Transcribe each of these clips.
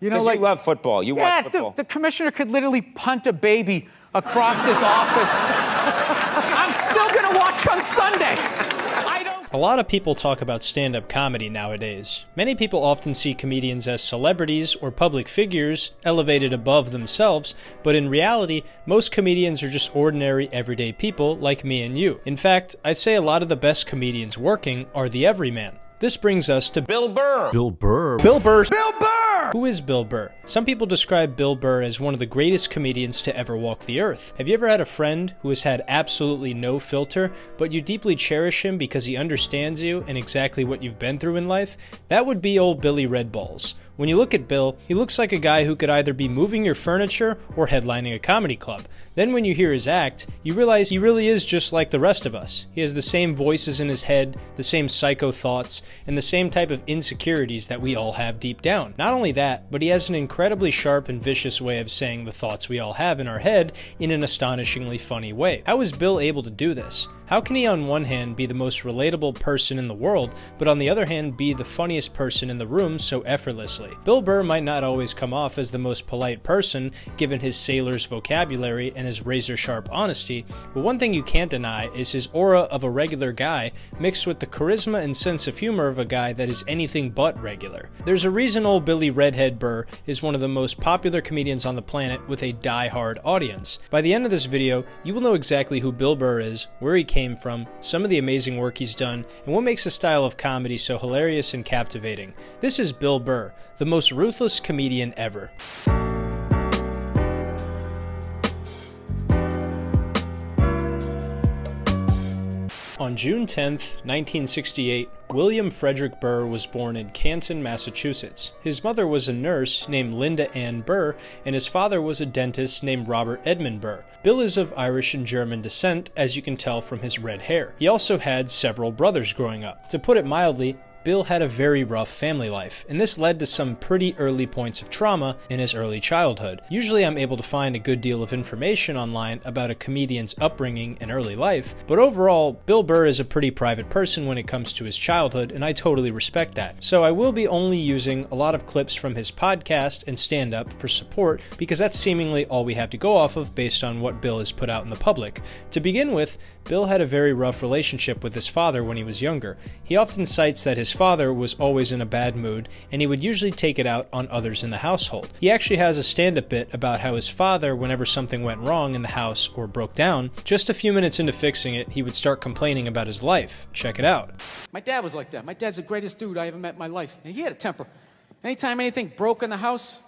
You know, like, you love football. You watch football. The commissioner could literally punt a baby across his office. I'm still going to watch on Sunday. A lot of people talk about stand-up comedy nowadays. Many people often see comedians as celebrities or public figures elevated above themselves, but in reality, most comedians are just ordinary, everyday people like me and you. In fact, I'd say a lot of the best comedians working are the everyman. This brings us to Bill Burr. Bill Burr. Bill Burr. Bill Burr! Who is Bill Burr? Some people describe Bill Burr as one of the greatest comedians to ever walk the earth. Have you ever had a friend who has had absolutely no filter, but you deeply cherish him because he understands you and exactly what you've been through in life? That would be old Billy Redballs. When you look at Bill, he looks like a guy who could either be moving your furniture or headlining a comedy club. Then when you hear his act, you realize he really is just like the rest of us. He has the same voices in his head, the same psycho thoughts, and the same type of insecurities that we all have deep down. Not only that, but he has an incredibly sharp and vicious way of saying the thoughts we all have in our head in an astonishingly funny way. How is Bill able to do this? How can he on one hand be the most relatable person in the world, but on the other hand be the funniest person in the room so effortlessly? Bill Burr might not always come off as the most polite person, given his sailor's vocabulary and his razor-sharp honesty, but one thing you can't deny is his aura of a regular guy mixed with the charisma and sense of humor of a guy that is anything but regular. There's a reason old Billy Redhead Burr is one of the most popular comedians on the planet with a die-hard audience. By the end of this video, you will know exactly who Bill Burr is, where he came from, some of the amazing work he's done, and what makes his style of comedy so hilarious and captivating. This is Bill Burr, the most ruthless comedian ever. On June 10, 1968, William Frederick Burr was born in Canton, Massachusetts. His mother was a nurse named Linda Ann Burr, and his father was a dentist named Robert Edmund Burr. Bill is of Irish and German descent, as you can tell from his red hair. He also had several brothers growing up. To put it mildly, Bill had a very rough family life, and this led to some pretty early points of trauma in his early childhood. Usually I'm able to find a good deal of information online about a comedian's upbringing and early life, but overall, Bill Burr is a pretty private person when it comes to his childhood, and I totally respect that. So I will be only using a lot of clips from his podcast and stand-up for support, because that's seemingly all we have to go off of based on what Bill has put out in the public. To begin with, Bill had a very rough relationship with his father when he was younger. He often cites that his father was always in a bad mood, and he would usually take it out on others in the household. He actually has a stand-up bit about how his father, whenever something went wrong in the house or broke down, just a few minutes into fixing it, he would start complaining about his life. Check it out. My dad was like that. My dad's the greatest dude I ever met in my life, and he had a temper. Anytime anything broke in the house,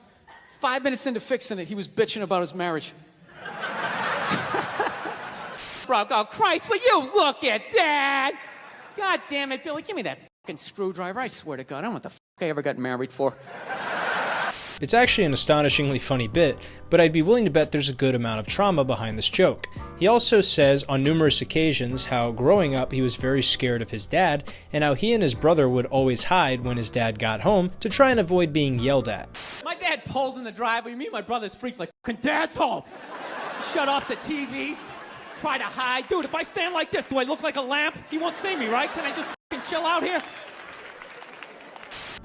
5 minutes into fixing it, he was bitching about his marriage. Oh, Christ, will you look at that? God damn it, Billy, give me that fucking screwdriver. I swear to God, I don't know what the fuck I ever got married for. It's actually an astonishingly funny bit, but I'd be willing to bet there's a good amount of trauma behind this joke. He also says on numerous occasions how growing up he was very scared of his dad, and how he and his brother would always hide when his dad got home to try and avoid being yelled at. My dad pulled in the driveway. Me and my brother's freaked like, Dad's home. Shut off the TV. Try to hide. Dude, if I stand like this, do I look like a lamp? He won't see me, right? Can I just fucking chill out here?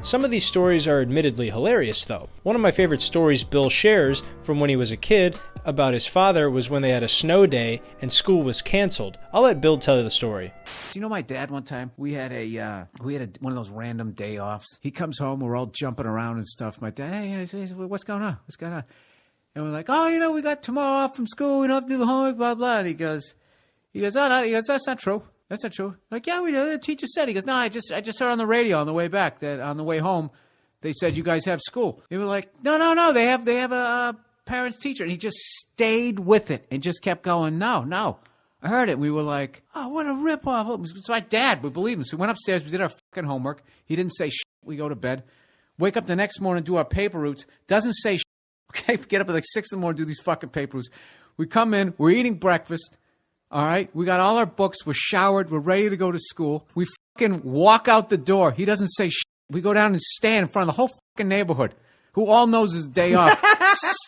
Some of these stories are admittedly hilarious, though. One of my favorite stories Bill shares from when he was a kid about his father was when they had a snow day and school was canceled. I'll let Bill tell you the story. Do you know my dad one time? We had one of those random day offs. He comes home, we're all jumping around and stuff. My dad, hey, he says, what's going on? What's going on? And we're like, oh, we got tomorrow off from school. We don't have to do the homework, blah, blah. And he goes, oh, no. He goes, that's not true. That's not true. Like, yeah, we do. The teacher said. He goes, no, I just heard on the radio on the way back that on the way home, they said you guys have school. We were like, no. They have a parents teacher. And he just stayed with it and just kept going, no. I heard it. We were like, oh, what a ripoff. It's my dad. We believe him. So we went upstairs. We did our fucking homework. He didn't say shit. We go to bed. Wake up the next morning, do our paper routes. Doesn't say shit. Okay, get up at like 6 in the morning, do these fucking papers. We come in, we're eating breakfast, all right? We got all our books, we're showered, we're ready to go to school. We fucking walk out the door. He doesn't say shit. We go down and stand in front of the whole fucking neighborhood, who all knows his day off.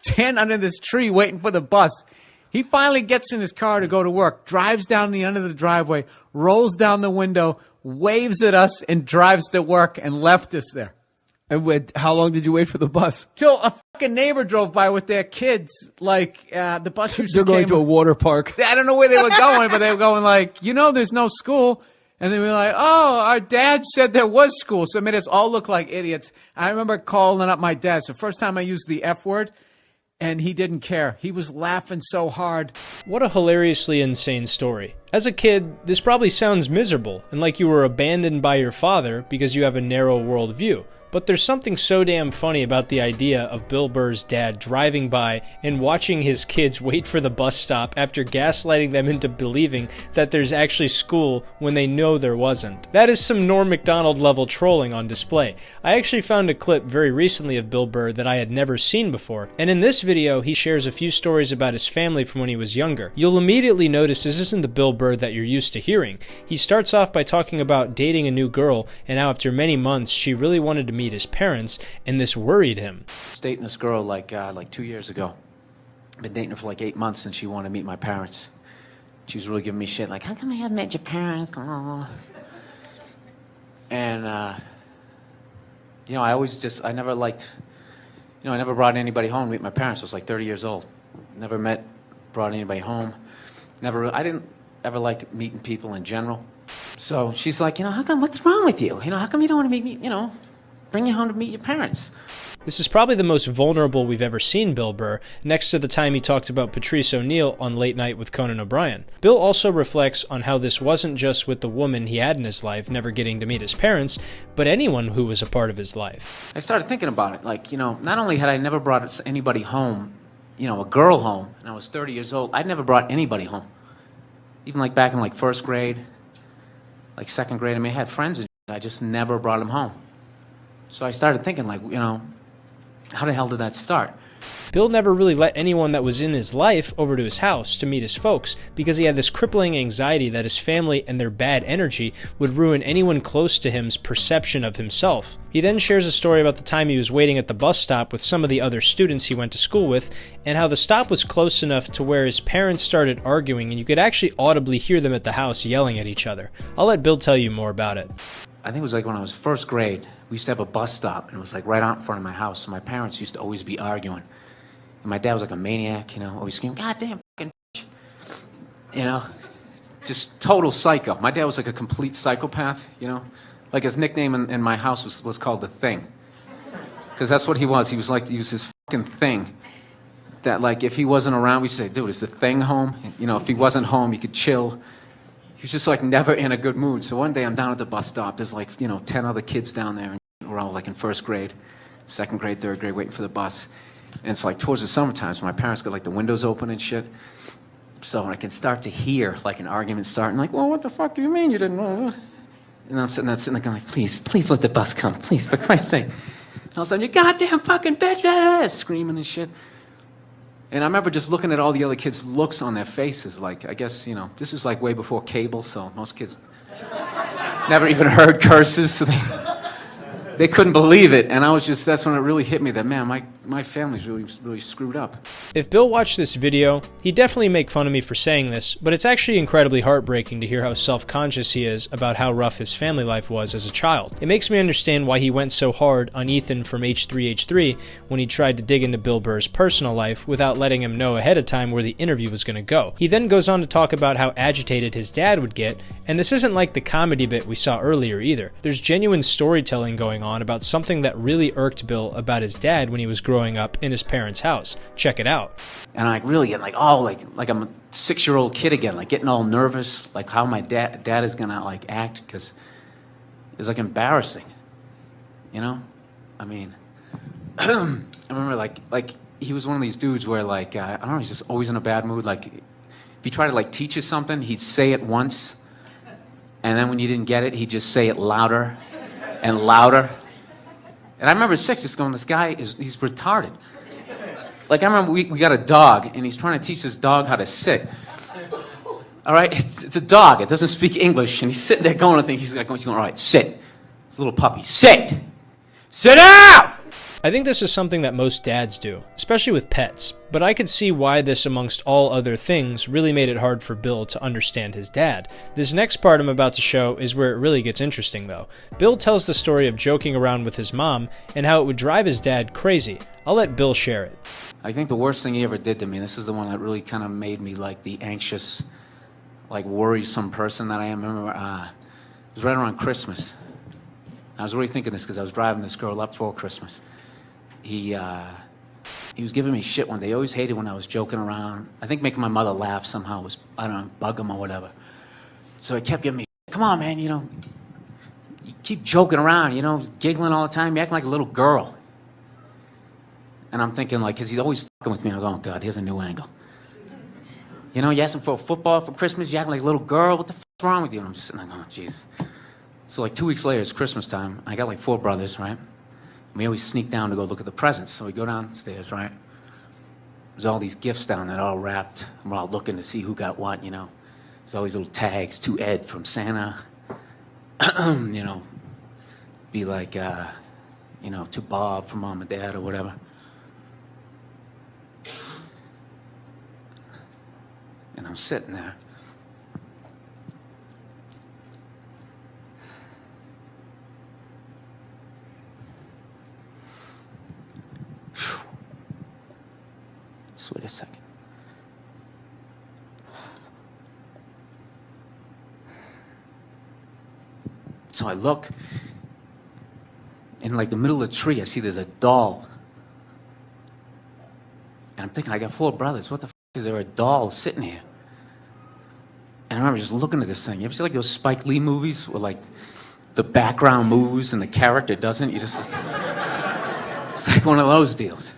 Stand under this tree waiting for the bus. He finally gets in his car to go to work, drives down the end of the driveway, rolls down the window, waves at us, and drives to work and left us there. And how long did you wait for the bus? Till a fucking neighbor drove by with their kids. Like, the bus usually They're going came- to a water park. I don't know where they were going, but they were going like, there's no school. And they were like, oh, our dad said there was school. So it made us all look like idiots. I remember calling up my dad. It's the first time I used the F word, and he didn't care. He was laughing so hard. What a hilariously insane story. As a kid, this probably sounds miserable and like you were abandoned by your father because you have a narrow worldview. But there's something so damn funny about the idea of Bill Burr's dad driving by and watching his kids wait for the bus stop after gaslighting them into believing that there's actually school when they know there wasn't. That is some Norm Macdonald level trolling on display. I actually found a clip very recently of Bill Burr that I had never seen before, and in this video he shares a few stories about his family from when he was younger. You'll immediately notice this isn't the Bill Burr that you're used to hearing. He starts off by talking about dating a new girl and how after many months she really wanted to meet his parents, and this worried him. I was dating this girl like 2 years ago. I've been dating her for like 8 months, and she wanted to meet my parents. She was really giving me shit, like, how come I haven't met your parents? Oh. And, I never brought anybody home to meet my parents. I was like 30 years old. Never brought anybody home. I didn't ever like meeting people in general. So she's like, how come, what's wrong with you? How come you don't want to meet me, bring you home to meet your parents? This is probably the most vulnerable we've ever seen Bill Burr, next to the time he talked about Patrice O'Neal on Late Night with Conan O'Brien. Bill also reflects on how this wasn't just with the woman he had in his life never getting to meet his parents, but anyone who was a part of his life. I started thinking about it, like, not only had I never brought anybody home, a girl home, and I was 30 years old, I'd never brought anybody home. Even like back in like first grade, like second grade, I had friends and I just never brought them home. So I started thinking, like, how the hell did that start? Bill never really let anyone that was in his life over to his house to meet his folks because he had this crippling anxiety that his family and their bad energy would ruin anyone close to him's perception of himself. He then shares a story about the time he was waiting at the bus stop with some of the other students he went to school with, and how the stop was close enough to where his parents started arguing and you could actually audibly hear them at the house yelling at each other. I'll let Bill tell you more about it. I think it was like when I was first grade, we used to have a bus stop, and it was like right out in front of my house. So my parents used to always be arguing. And my dad was like a maniac, always screaming, God damn fucking bitch. Just total psycho. My dad was like a complete psychopath, Like his nickname in my house was called The Thing. Because that's what he was. He was this fucking thing. That like if he wasn't around, we'd say, dude, is The Thing home? If he wasn't home, you could chill. He was just like never in a good mood. So one day I'm down at the bus stop. There's like, 10 other kids down there. And we're all like in first grade, second grade, third grade, waiting for the bus. And it's like towards the summertime, so my parents got like the windows open and shit. So I can start to hear like an argument starting, like, well, what the fuck do you mean you didn't know? And I'm sitting there going like, please let the bus come, please, for Christ's sake. And all of a sudden, you goddamn fucking bitches, screaming and shit. And I remember just looking at all the other kids' looks on their faces, like, I guess, this is like way before cable, so most kids never even heard curses, so they couldn't believe it. And that's when it really hit me that, man, my family's really screwed up. If Bill watched this video, he'd definitely make fun of me for saying this, but it's actually incredibly heartbreaking to hear how self-conscious he is about how rough his family life was as a child. It makes me understand why he went so hard on Ethan from H3H3 when he tried to dig into Bill Burr's personal life without letting him know ahead of time where the interview was going to go. He then goes on to talk about how agitated his dad would get, and this isn't like the comedy bit we saw earlier either. There's genuine storytelling going on about something that really irked Bill about his dad when he was growing up in his parents' house. Check it out. And I really get like I'm a 6-year-old kid again, like getting all nervous, like how my dad is gonna like act, because it's like embarrassing, I mean, I remember like he was one of these dudes where like I don't know, he's just always in a bad mood. Like if you try to like teach you something, he'd say it once, and then when you didn't get it, he'd just say it louder and louder. And I remember at 6 just going, this guy he's retarded. Like I remember we got a dog, and he's trying to teach this dog how to sit. All right, it's a dog. It doesn't speak English, and he's sitting there going, he's going, all right, sit. It's a little puppy. Sit down! I think this is something that most dads do, especially with pets, but I could see why this, amongst all other things, really made it hard for Bill to understand his dad. This next part I'm about to show is where it really gets interesting though. Bill tells the story of joking around with his mom and how it would drive his dad crazy. I'll let Bill share it. I think the worst thing he ever did to me, this is the one that really kind of made me like the anxious, like worrisome person that I am. I remember it was right around Christmas. I was really thinking this because I was driving this girl up for Christmas. He was giving me shit one day. He always hated when I was joking around. I think making my mother laugh somehow was, I don't know, bug him or whatever. So he kept giving me shit. Come on, man, you keep joking around, giggling all the time. You're acting like a little girl. And I'm thinking, like, because he's always fucking with me. I go, oh, God, here's a new angle. You ask him for a football for Christmas. You're acting like a little girl. What the fuck's wrong with you? And I'm just sitting there going, Jesus. So like 2 weeks later, it's Christmas time. I got like 4 brothers, right? And we always sneak down to go look at the presents. So we go downstairs, right? There's all these gifts down there all wrapped. And we're all looking to see who got what, There's all these little tags, to Ed from Santa. Be like, to Bob from Mom and Dad or whatever. And I'm sitting there. Just wait a second. So I look, in like the middle of the tree, I see there's a doll. And I'm thinking, I got 4 brothers. What the f is there a doll sitting here? And I remember just looking at this thing. You ever see like those Spike Lee movies where like the background moves and the character doesn't? It's like one of those deals.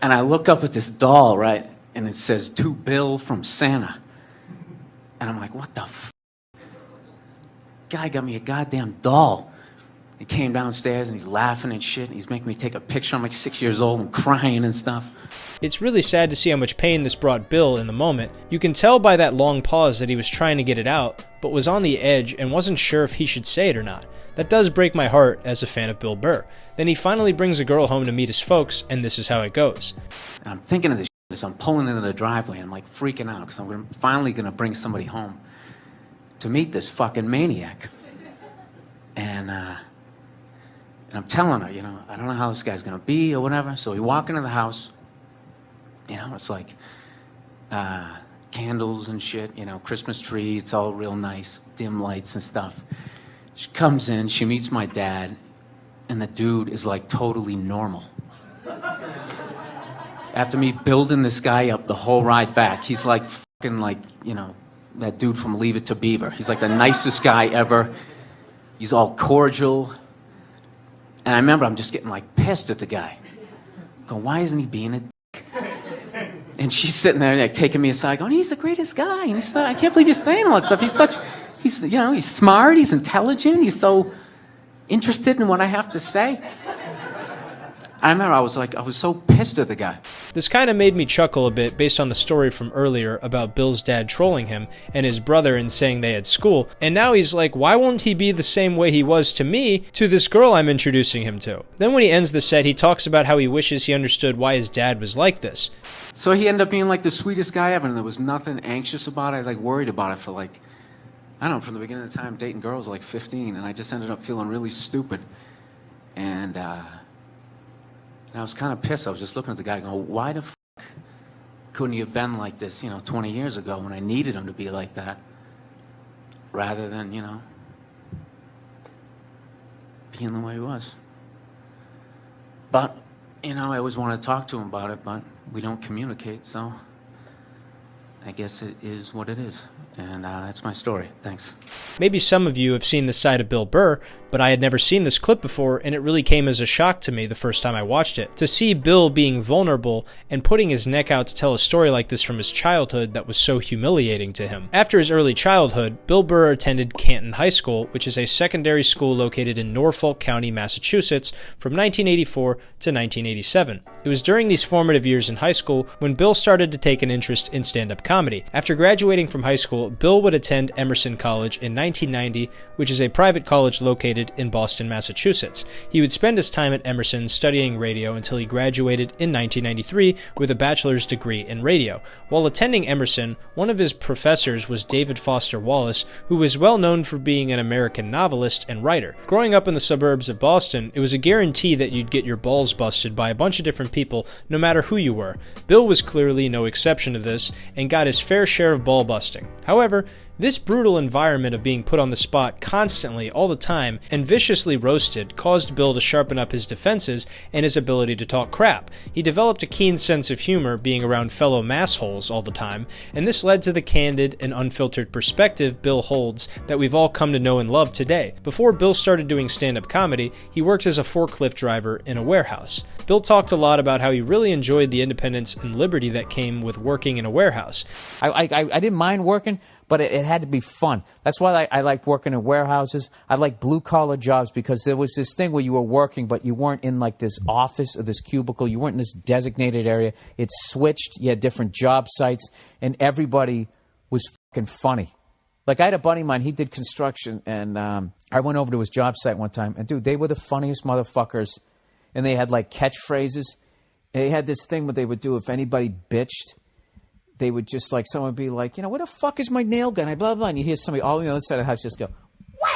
And I look up at this doll, right? And it says, to Bill from Santa. And I'm like, what the f? Guy got me a goddamn doll. He came downstairs and he's laughing and shit. And he's making me take a picture. I'm like 6 years old and crying and stuff. It's really sad to see how much pain this brought Bill in the moment. You can tell by that long pause that he was trying to get it out, but was on the edge and wasn't sure if he should say it or not. That does break my heart as a fan of Bill Burr. Then he finally brings a girl home to meet his folks, and this is how it goes. And I'm thinking of this shit as I'm pulling into the driveway and I'm like freaking out because I'm finally going to bring somebody home to meet this fucking maniac. And I'm telling her, I don't know how this guy's going to be or whatever. So we walk into the house. It's like candles and shit, Christmas tree. It's all real nice, dim lights and stuff. She comes in, she meets my dad, and the dude is like totally normal. After me building this guy up the whole ride back, he's like fucking like, that dude from Leave It to Beaver. He's like the nicest guy ever. He's all cordial. And I remember I'm just getting like pissed at the guy. Going, why isn't he being a dick? And she's sitting there like taking me aside going, he's the greatest guy. And I can't believe you're saying all that stuff. He's smart, he's intelligent, he's so interested in what I have to say. I remember I was so pissed at the guy. This kind of made me chuckle a bit based on the story from earlier about Bill's dad trolling him and his brother and saying they had school, and now he's like, why won't he be the same way he was to me to this girl I'm introducing him to? Then when he ends the set, he talks about how he wishes he understood why his dad was like this. So he ended up being like the sweetest guy ever, and there was nothing anxious about it. I worried about it for I don't know, from the beginning of the time, dating girls like 15, and I just ended up feeling really stupid. And I was kind of pissed. I was just looking at the guy going, why the fuck couldn't he have been like this, 20 years ago when I needed him to be like that, rather than, being the way he was. But, I always want to talk to him about it, but we don't communicate, so I guess it is what it is. And that's my story. Thanks. Maybe some of you have seen this side of Bill Burr, but I had never seen this clip before, and it really came as a shock to me the first time I watched it. To see Bill being vulnerable and putting his neck out to tell a story like this from his childhood that was so humiliating to him. After his early childhood, Bill Burr attended Canton High School, which is a secondary school located in Norfolk County, Massachusetts, from 1984 to 1987. It was during these formative years in high school when Bill started to take an interest in stand-up comedy. After graduating from high school, Bill would attend Emerson College in 1990, which is a private college located in Boston, Massachusetts. He would spend his time at Emerson studying radio until he graduated in 1993 with a bachelor's degree in radio. While attending Emerson, one of his professors was David Foster Wallace, who was well known for being an American novelist and writer. Growing up in the suburbs of Boston, it was a guarantee that you'd get your balls busted by a bunch of different people, no matter who you were. Bill was clearly no exception to this, and got his fair share of ball busting. However, this brutal environment of being put on the spot constantly, all the time, and viciously roasted caused Bill to sharpen up his defenses and his ability to talk crap. He developed a keen sense of humor being around fellow massholes all the time, and this led to the candid and unfiltered perspective Bill holds that we've all come to know and love today. Before Bill started doing stand-up comedy, he worked as a forklift driver in a warehouse. Bill talked a lot about how he really enjoyed the independence and liberty that came with working in a warehouse. I didn't mind working, but it had to be fun. That's why I liked working in warehouses. I liked blue-collar jobs because there was this thing where you were working, but you weren't in like this office or this cubicle. You weren't in this designated area. It switched. You had different job sites, and everybody was fucking funny. Like, I had a buddy of mine, he did construction, and I went over to his job site one time, and dude, they were the funniest motherfuckers, and they had like catchphrases. They had this thing where they would do if anybody bitched, they would just like, someone would be like, where the fuck is my nail gun? I blah, blah, and you hear somebody all on the other side of the house just go, wah!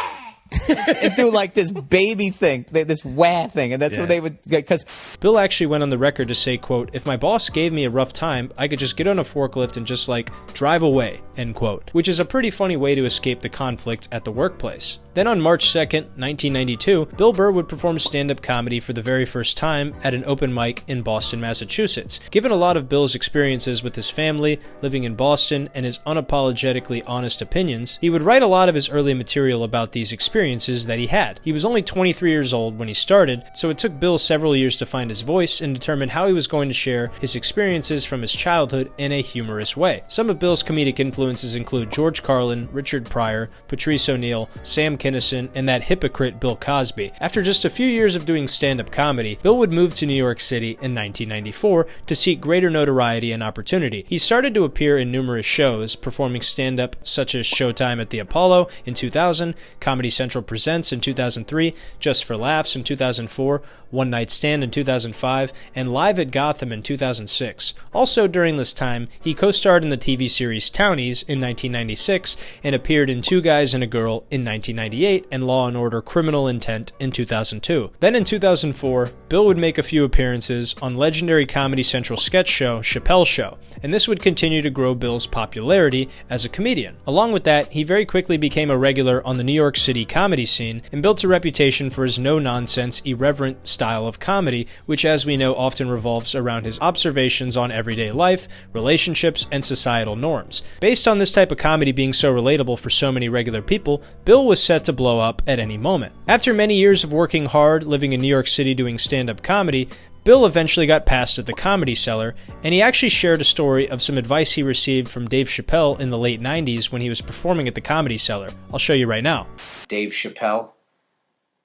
And do like this baby thing, this wah thing, and that's what they would get. Because Bill actually went on the record to say, quote, "If my boss gave me a rough time, I could just get on a forklift and just like drive away," end quote, which is a pretty funny way to escape the conflict at the workplace. Then on March 2nd, 1992, Bill Burr would perform stand-up comedy for the very first time at an open mic in Boston, Massachusetts. Given a lot of Bill's experiences with his family, living in Boston, and his unapologetically honest opinions, he would write a lot of his early material about these experiences that he had. He was only 23 years old when he started, so it took Bill several years to find his voice and determine how he was going to share his experiences from his childhood in a humorous way. Some of Bill's comedic influences include George Carlin, Richard Pryor, Patrice O'Neill, Sam Kinison, and that hypocrite Bill Cosby. After just a few years of doing stand-up comedy, Bill would move to New York City in 1994 to seek greater notoriety and opportunity. He started to appear in numerous shows, performing stand-up such as Showtime at the Apollo in 2000, Comedy Central Presents in 2003, Just for Laughs in 2004, One Night Stand in 2005, and Live at Gotham in 2006. Also during this time, he co-starred in the TV series Townies in 1996 and appeared in Two Guys and a Girl in 1998 and Law & Order Criminal Intent in 2002. Then in 2004, Bill would make a few appearances on legendary Comedy Central sketch show Chappelle's Show, and this would continue to grow Bill's popularity as a comedian. Along with that, he very quickly became a regular on the New York City comedy scene and built a reputation for his no-nonsense, irreverent style of comedy, which as we know often revolves around his observations on everyday life, relationships, and societal norms. Based on this type of comedy being so relatable for so many regular people, Bill was set to blow up at any moment. After many years of working hard, living in New York City doing stand-up comedy, Bill eventually got passed at the Comedy Cellar, and he actually shared a story of some advice he received from Dave Chappelle in the late 90s when he was performing at the Comedy Cellar. I'll show you right now. Dave Chappelle,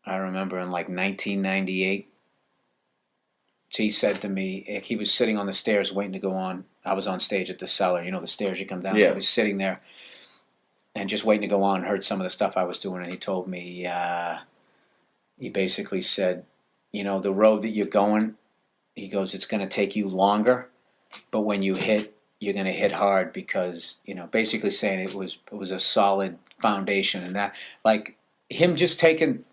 I remember in like 1998, he said to me, he was sitting on the stairs waiting to go on. I was on stage at the Cellar, the stairs you come down. Yeah. I was sitting there and just waiting to go on, heard some of the stuff I was doing, and he told me, he basically said, the road that you're going, he goes, it's going to take you longer, but when you hit, you're going to hit hard because, basically saying it was a solid foundation. And that, like, him just taking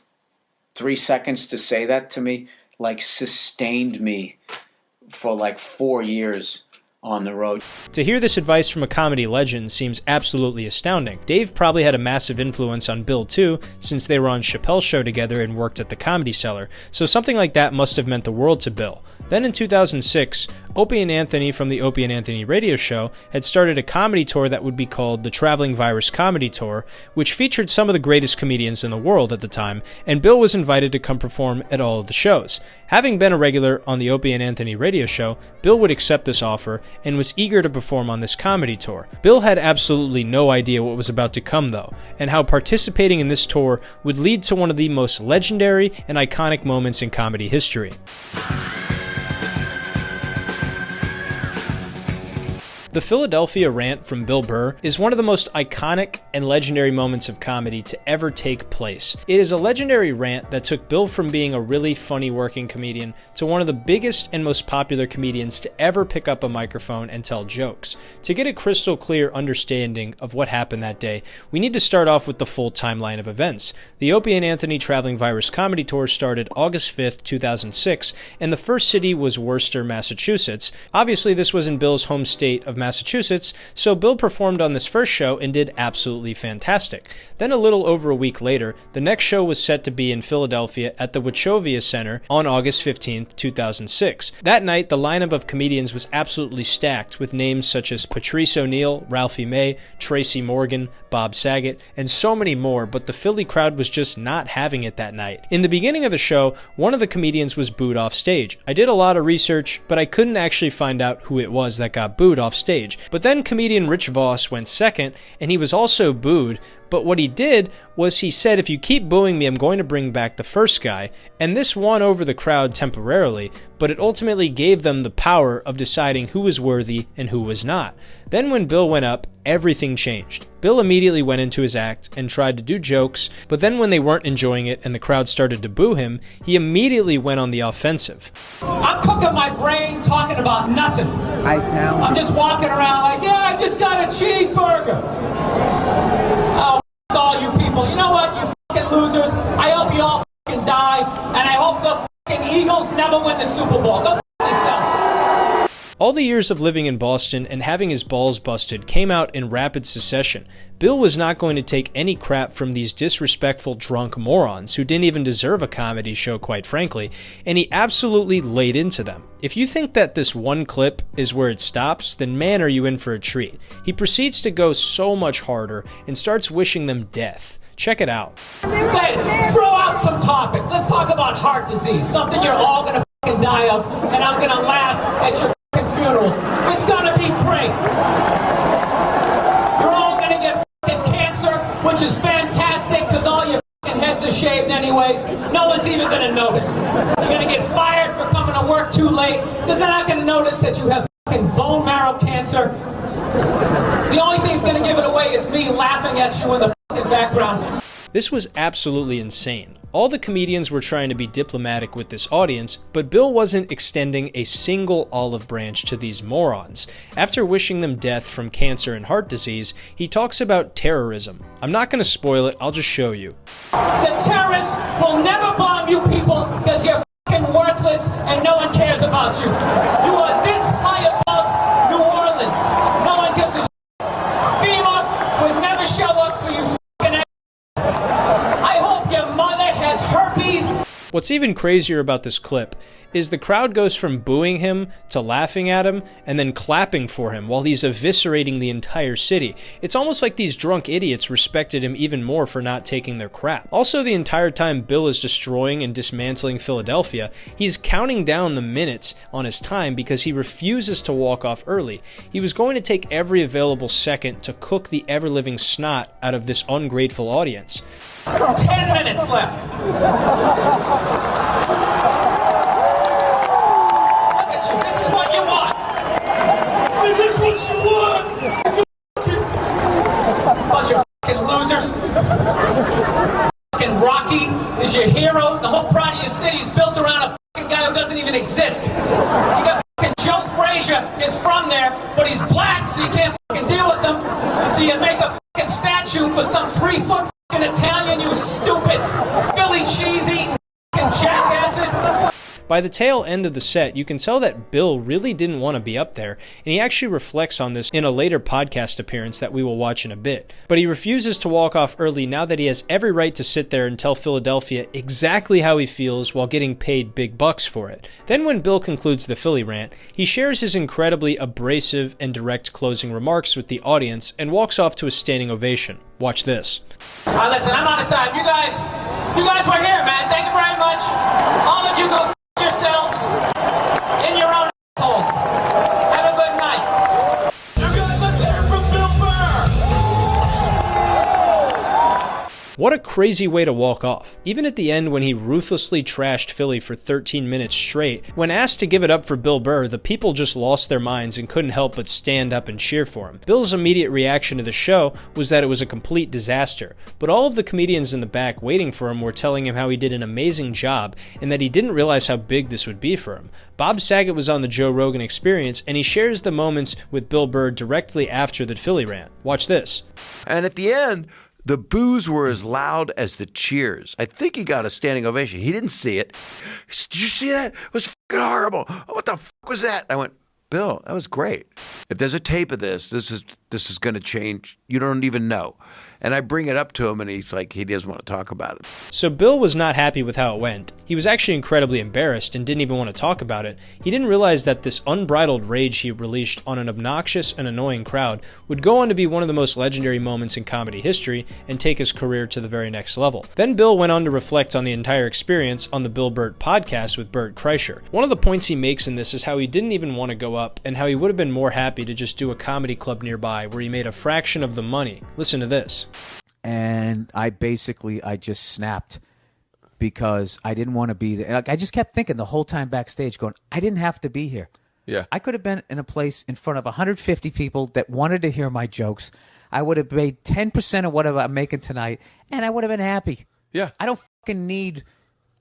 3 seconds to say that to me, like, sustained me for like 4 years on the road. To hear this advice from a comedy legend seems absolutely astounding. Dave probably had a massive influence on Bill too, since they were on Chappelle's Show together and worked at the Comedy Cellar, so something like that must have meant the world to Bill. Then in 2006, Opie and Anthony from the Opie and Anthony radio show had started a comedy tour that would be called the Traveling Virus Comedy Tour, which featured some of the greatest comedians in the world at the time, and Bill was invited to come perform at all of the shows. Having been a regular on the Opie and Anthony radio show, Bill would accept this offer and was eager to perform on this comedy tour. Bill had absolutely no idea what was about to come though, and how participating in this tour would lead to one of the most legendary and iconic moments in comedy history. The Philadelphia Rant from Bill Burr is one of the most iconic and legendary moments of comedy to ever take place. It is a legendary rant that took Bill from being a really funny working comedian to one of the biggest and most popular comedians to ever pick up a microphone and tell jokes. To get a crystal clear understanding of what happened that day, we need to start off with the full timeline of events. The Opie and Anthony Traveling Virus Comedy Tour started August 5th, 2006, and the first city was Worcester, Massachusetts. Obviously, this was in Bill's home state of Massachusetts, so Bill performed on this first show and did absolutely fantastic. Then a little over a week later, the next show was set to be in Philadelphia at the Wachovia Center on August 15th, 2006. That night, the lineup of comedians was absolutely stacked with names such as Patrice O'Neal, Ralphie May, Tracy Morgan, Bob Saget, and so many more, but the Philly crowd was just not having it that night. In the beginning of the show, one of the comedians was booed off stage. I did a lot of research, but I couldn't actually find out who it was that got booed off stage. But then comedian Rich Voss went second, and he was also booed, but what he did was he said, "If you keep booing me, I'm going to bring back the first guy," and this won over the crowd temporarily, but it ultimately gave them the power of deciding who was worthy and who was not. Then when Bill went up, everything changed. Bill immediately went into his act and tried to do jokes, but then when they weren't enjoying it and the crowd started to boo him, he immediately went on the offensive. I'm cooking my brain talking about nothing. I'm just walking around like, yeah, I just got a cheeseburger. Oh, f*** all you people. You know what, you fucking losers? I hope you all fucking die, and I hope the fucking Eagles never win the Super Bowl. Go f*** yourselves. All the years of living in Boston and having his balls busted came out in rapid succession. Bill was not going to take any crap from these disrespectful drunk morons who didn't even deserve a comedy show, quite frankly, and he absolutely laid into them. If you think that this one clip is where it stops, then man, are you in for a treat. He proceeds to go so much harder and starts wishing them death. Check it out. Hey, throw out some topics. Let's talk about heart disease, something you're all gonna fucking die of, and I'm gonna laugh at your fucking funerals. It's gonna be great. You're all gonna get fucking cancer, which is fantastic because all your fucking heads are shaved anyways. No one's even gonna notice. You're gonna get fired for coming to work too late because they're not gonna notice that you have fucking bone marrow cancer. The only thing that's gonna give it away is me laughing at you in the fucking background. This was absolutely insane. All the comedians were trying to be diplomatic with this audience, but Bill wasn't extending a single olive branch to these morons. After wishing them death from cancer and heart disease, he talks about terrorism. I'm not going to spoil it, I'll just show you. The terrorists will never bomb you people because you're fucking worthless and no one cares about you. You are this high above New Orleans. No one gives a shit. FEMA would never show up for you fucking ass. I hope your mother has herpes. What's even crazier about this clip is the crowd goes from booing him to laughing at him and then clapping for him while he's eviscerating the entire city. It's almost like these drunk idiots respected him even more for not taking their crap. Also, the entire time Bill is destroying and dismantling Philadelphia, he's counting down the minutes on his time because he refuses to walk off early. He was going to take every available second to cook the ever-living snot out of this ungrateful audience. 10 minutes left. This is what you want. Is this what you want? Bunch of fucking losers. Fucking Rocky is your hero. The whole pride of your city is built around a fucking guy who doesn't even exist. You got fucking Joe Frazier is from there, but he's black, so you can't fucking deal with him. So you make a fucking statue for some 3-foot fucking Italian, you stupid Philly cheese-eating fucking jackasses. By the tail end of the set, you can tell that Bill really didn't want to be up there, and he actually reflects on this in a later podcast appearance that we will watch in a bit. But he refuses to walk off early now that he has every right to sit there and tell Philadelphia exactly how he feels while getting paid big bucks for it. Then when Bill concludes the Philly Rant, he shares his incredibly abrasive and direct closing remarks with the audience and walks off to a standing ovation. Watch this. Listen, I'm out of time. You guys were here, man. Thank you very much. All of you go f*** yourselves in your own assholes. Have a good night. You guys, let's hear from Bill Burr. What a crazy way to walk off. Even at the end when he ruthlessly trashed Philly for 13 minutes straight, when asked to give it up for Bill Burr, the people just lost their minds and couldn't help but stand up and cheer for him. Bill's immediate reaction to the show was that it was a complete disaster, but all of the comedians in the back waiting for him were telling him how he did an amazing job and that he didn't realize how big this would be for him. Bob Saget was on the Joe Rogan Experience, and he shares the moments with Bill Burr directly after the Philly Rant. Watch this. And at the end, the boos were as loud as the cheers. I think he got a standing ovation. He didn't see it. He said, "Did you see that? It was fucking horrible. Oh, what the fuck was that?" I went, "Bill, that was great. If there's a tape of this is going to change. You don't even know." And I bring it up to him, and he's like, he doesn't want to talk about it. So Bill was not happy with how it went. He was actually incredibly embarrassed and didn't even want to talk about it. He didn't realize that this unbridled rage he released on an obnoxious and annoying crowd would go on to be one of the most legendary moments in comedy history and take his career to the very next level. Then Bill went on to reflect on the entire experience on the Bill Burt podcast with Burt Kreischer. One of the points he makes in this is how he didn't even want to go up and how he would have been more happy to just do a comedy club nearby where he made a fraction of the money. Listen to this. And I just snapped because I didn't want to be there. Like, I just kept thinking the whole time backstage going, I didn't have to be here. Yeah. I could have been in a place in front of 150 people that wanted to hear my jokes. I would have made 10% of what I'm making tonight, and I would have been happy. Yeah. I don't fucking need...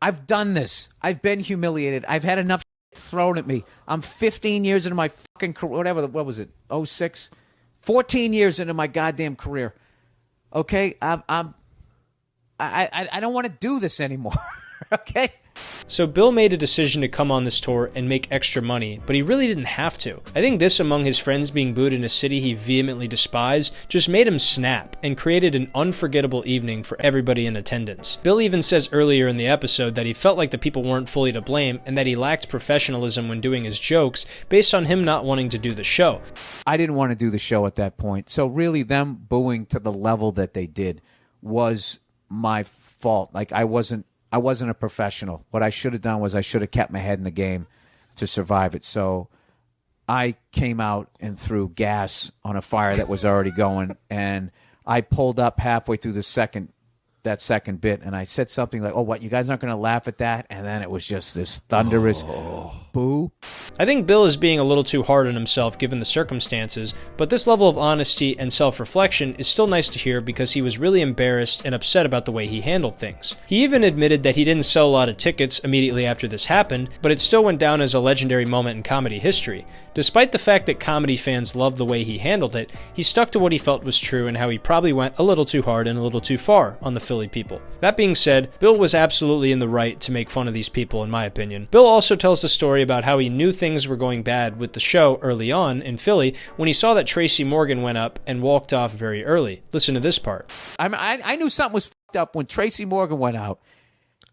I've done this. I've been humiliated. I've had enough thrown at me. I'm 15 years into my fucking career. Whatever, what was it? 06? 14 years into my goddamn career. Okay, I don't want to do this anymore. Okay. So Bill made a decision to come on this tour and make extra money, but he really didn't have to. I think this, among his friends being booed in a city he vehemently despised, just made him snap and created an unforgettable evening for everybody in attendance. Bill even says earlier in the episode that he felt like the people weren't fully to blame and that he lacked professionalism when doing his jokes based on him not wanting to do the show. I didn't want to do the show at that point, so really them booing to the level that they did was my fault. Like, I wasn't a professional. What I should have done was I should have kept my head in the game to survive it. So I came out and threw gas on a fire that was already going, and I pulled up halfway through that second bit, and I said something like, "Oh, what, you guys aren't going to laugh at that?" And then it was just this thunderous boo. I think Bill is being a little too hard on himself given the circumstances, but this level of honesty and self-reflection is still nice to hear because he was really embarrassed and upset about the way he handled things. He even admitted that he didn't sell a lot of tickets immediately after this happened, but it still went down as a legendary moment in comedy history. Despite the fact that comedy fans loved the way he handled it, he stuck to what he felt was true and how he probably went a little too hard and a little too far on the Philly people. That being said, Bill was absolutely in the right to make fun of these people, in my opinion. Bill also tells the story about how he knew things were going bad with the show early on in Philly when he saw that Tracy Morgan went up and walked off very early. Listen to this part. I knew something was fucked up when Tracy Morgan went out,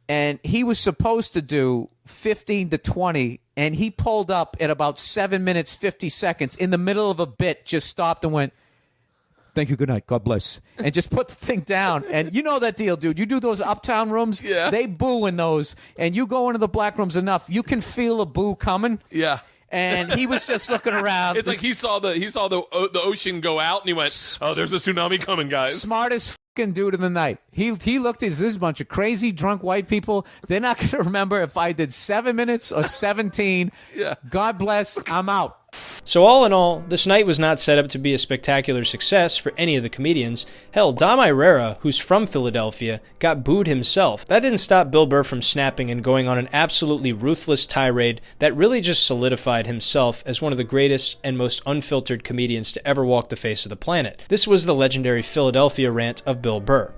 and he was supposed to do 15 to 20, and he pulled up at about 7 minutes, 50 seconds in the middle of a bit, just stopped and went, "Thank you, good night, God bless," and just put the thing down. And you know that deal, dude. You do those uptown rooms, yeah. They boo in those, and you go into the black rooms enough, you can feel a boo coming. Yeah. And he was just looking around. It's like he saw the ocean go out, and he went, "Oh, there's a tsunami coming, guys." Smartest fucking dude of the night. He looked at this bunch of crazy drunk white people. They're not going to remember if I did 7 minutes or 17. Yeah. God bless. I'm out. So all in all, this night was not set up to be a spectacular success for any of the comedians. Hell, Dom Irrera, who's from Philadelphia, got booed himself. That didn't stop Bill Burr from snapping and going on an absolutely ruthless tirade that really just solidified himself as one of the greatest and most unfiltered comedians to ever walk the face of the planet. This was the legendary Philadelphia rant of Bill Burr.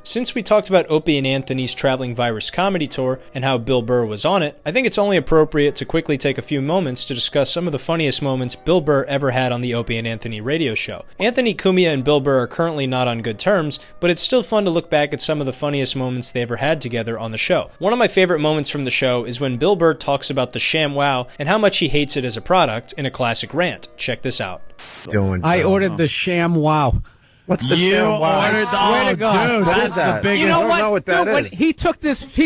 Since we talked about Opie and Anthony's traveling virus comedy tour and how Bill Burr was on it, I think it's only appropriate to quickly take a few moments to discuss some of the funniest moments Bill Burr ever had on the Opie and Anthony radio show. Anthony Cumia and Bill Burr are currently not on good terms, but it's still fun to look back at some of the funniest moments they ever had together on the show. One of my favorite moments from the show is when Bill Burr talks about the ShamWow and how much he hates it as a product in a classic rant. Check this out. I ordered the ShamWow. What's the ShamWow? Swear to God, dude, that's the biggest. You know I don't know what that Dude, when is. he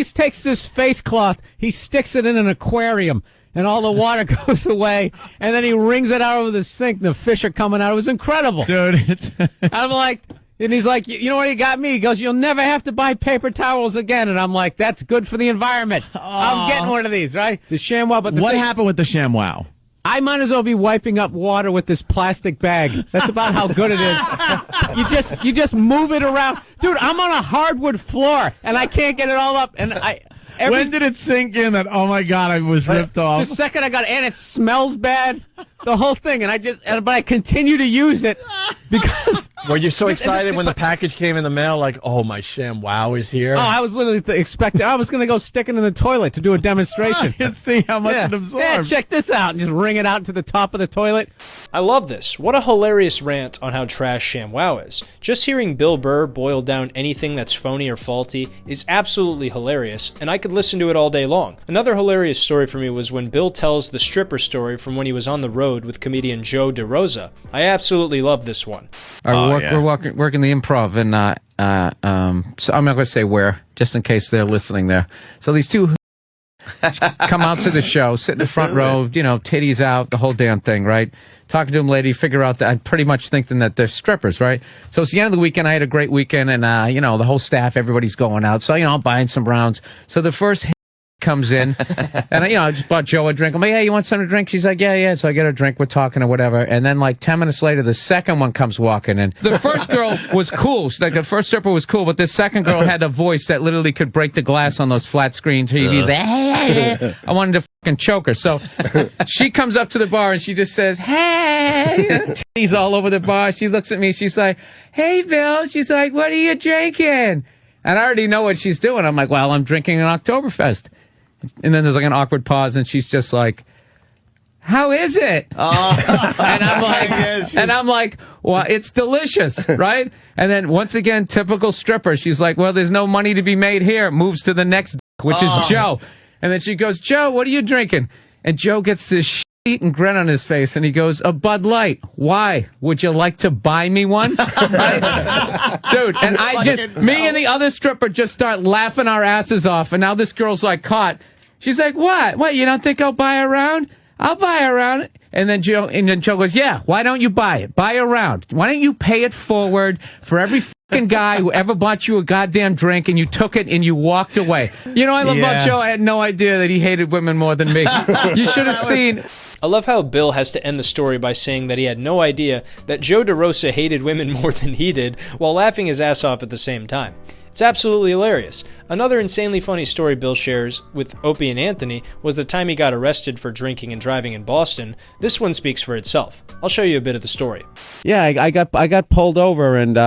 takes this face cloth, he sticks it in an aquarium, and all the water goes away, and then he wrings it out over the sink, and the fish are coming out. It was incredible. Dude, I'm like, and he's like, you know what he got me? He goes, you'll never have to buy paper towels again. And I'm like, that's good for the environment. I'm getting one of these, right? The ShamWow. But what happened with the ShamWow? I might as well be wiping up water with this plastic bag. That's about how good it is. You just move it around. Dude, I'm on a hardwood floor, and I can't get it all up. And when did it sink in that, oh, my God, I was ripped off? The second I got it, and it smells bad, the whole thing. But I continue to use it because... Were you so excited when the package came in the mail, like, oh, my ShamWow is here? Oh, I was literally expecting... I was going to go stick it in the toilet to do a demonstration. And see how much it absorbs. Yeah, check this out. And just wring it out to the top of the toilet. I love this. What a hilarious rant on how trash ShamWow is. Just hearing Bill Burr boil down anything that's phony or faulty is absolutely hilarious, and I could listen to it all day long. Another hilarious story for me was when Bill tells the stripper story from when he was on the road with comedian Joe DeRosa. I absolutely love this one. We're working the improv, and so I'm not going to say where, just in case they're listening there. So these two come out to the show, sit in the front row, titties out, the whole damn thing, right? Talking to them, lady, figure out that I'm pretty much thinking that they're strippers, right? So it's the end of the weekend. I had a great weekend, and the whole staff, everybody's going out. So I'm buying some rounds. So the first comes in, and I just bought Joe a drink. I'm like, hey, you want something to drink? She's like, yeah. So I get her a drink. We're talking or whatever. And then like 10 minutes later, the second one comes walking in. The first girl was cool. Like the first stripper was cool, but the second girl had a voice that literally could break the glass on those flat screen TVs. I wanted to fucking choke her. So she comes up to the bar and she just says, hey, titties all over the bar. She looks at me. She's like, hey, Bill. She's like, what are you drinking? And I already know what she's doing. I'm like, well, I'm drinking an Oktoberfest. And then there's like an awkward pause, and she's just like, how is it? And I'm like, well, it's delicious, right? And then once again, typical stripper. She's like, well, there's no money to be made here. Moves to the next, which is Joe. And then she goes, Joe, what are you drinking? And Joe gets this and grin on his face, and he goes, a Bud Light. Why? Would you like to buy me one? Right? Dude, and me and the other stripper just start laughing our asses off, and now this girl's like caught. She's like, what? You don't think I'll buy a round? I'll buy a round. And then Joe goes, yeah, why don't you buy it? Buy a round. Why don't you pay it forward for every fucking guy who ever bought you a goddamn drink and you took it and you walked away? I love about Joe. I had no idea that he hated women more than me. You should have seen. I love how Bill has to end the story by saying that he had no idea that Joe DeRosa hated women more than he did, while laughing his ass off at the same time. It's absolutely hilarious. Another insanely funny story Bill shares with Opie and Anthony was the time he got arrested for drinking and driving in Boston. This one speaks for itself. I'll show you a bit of the story. Yeah, I got pulled over, and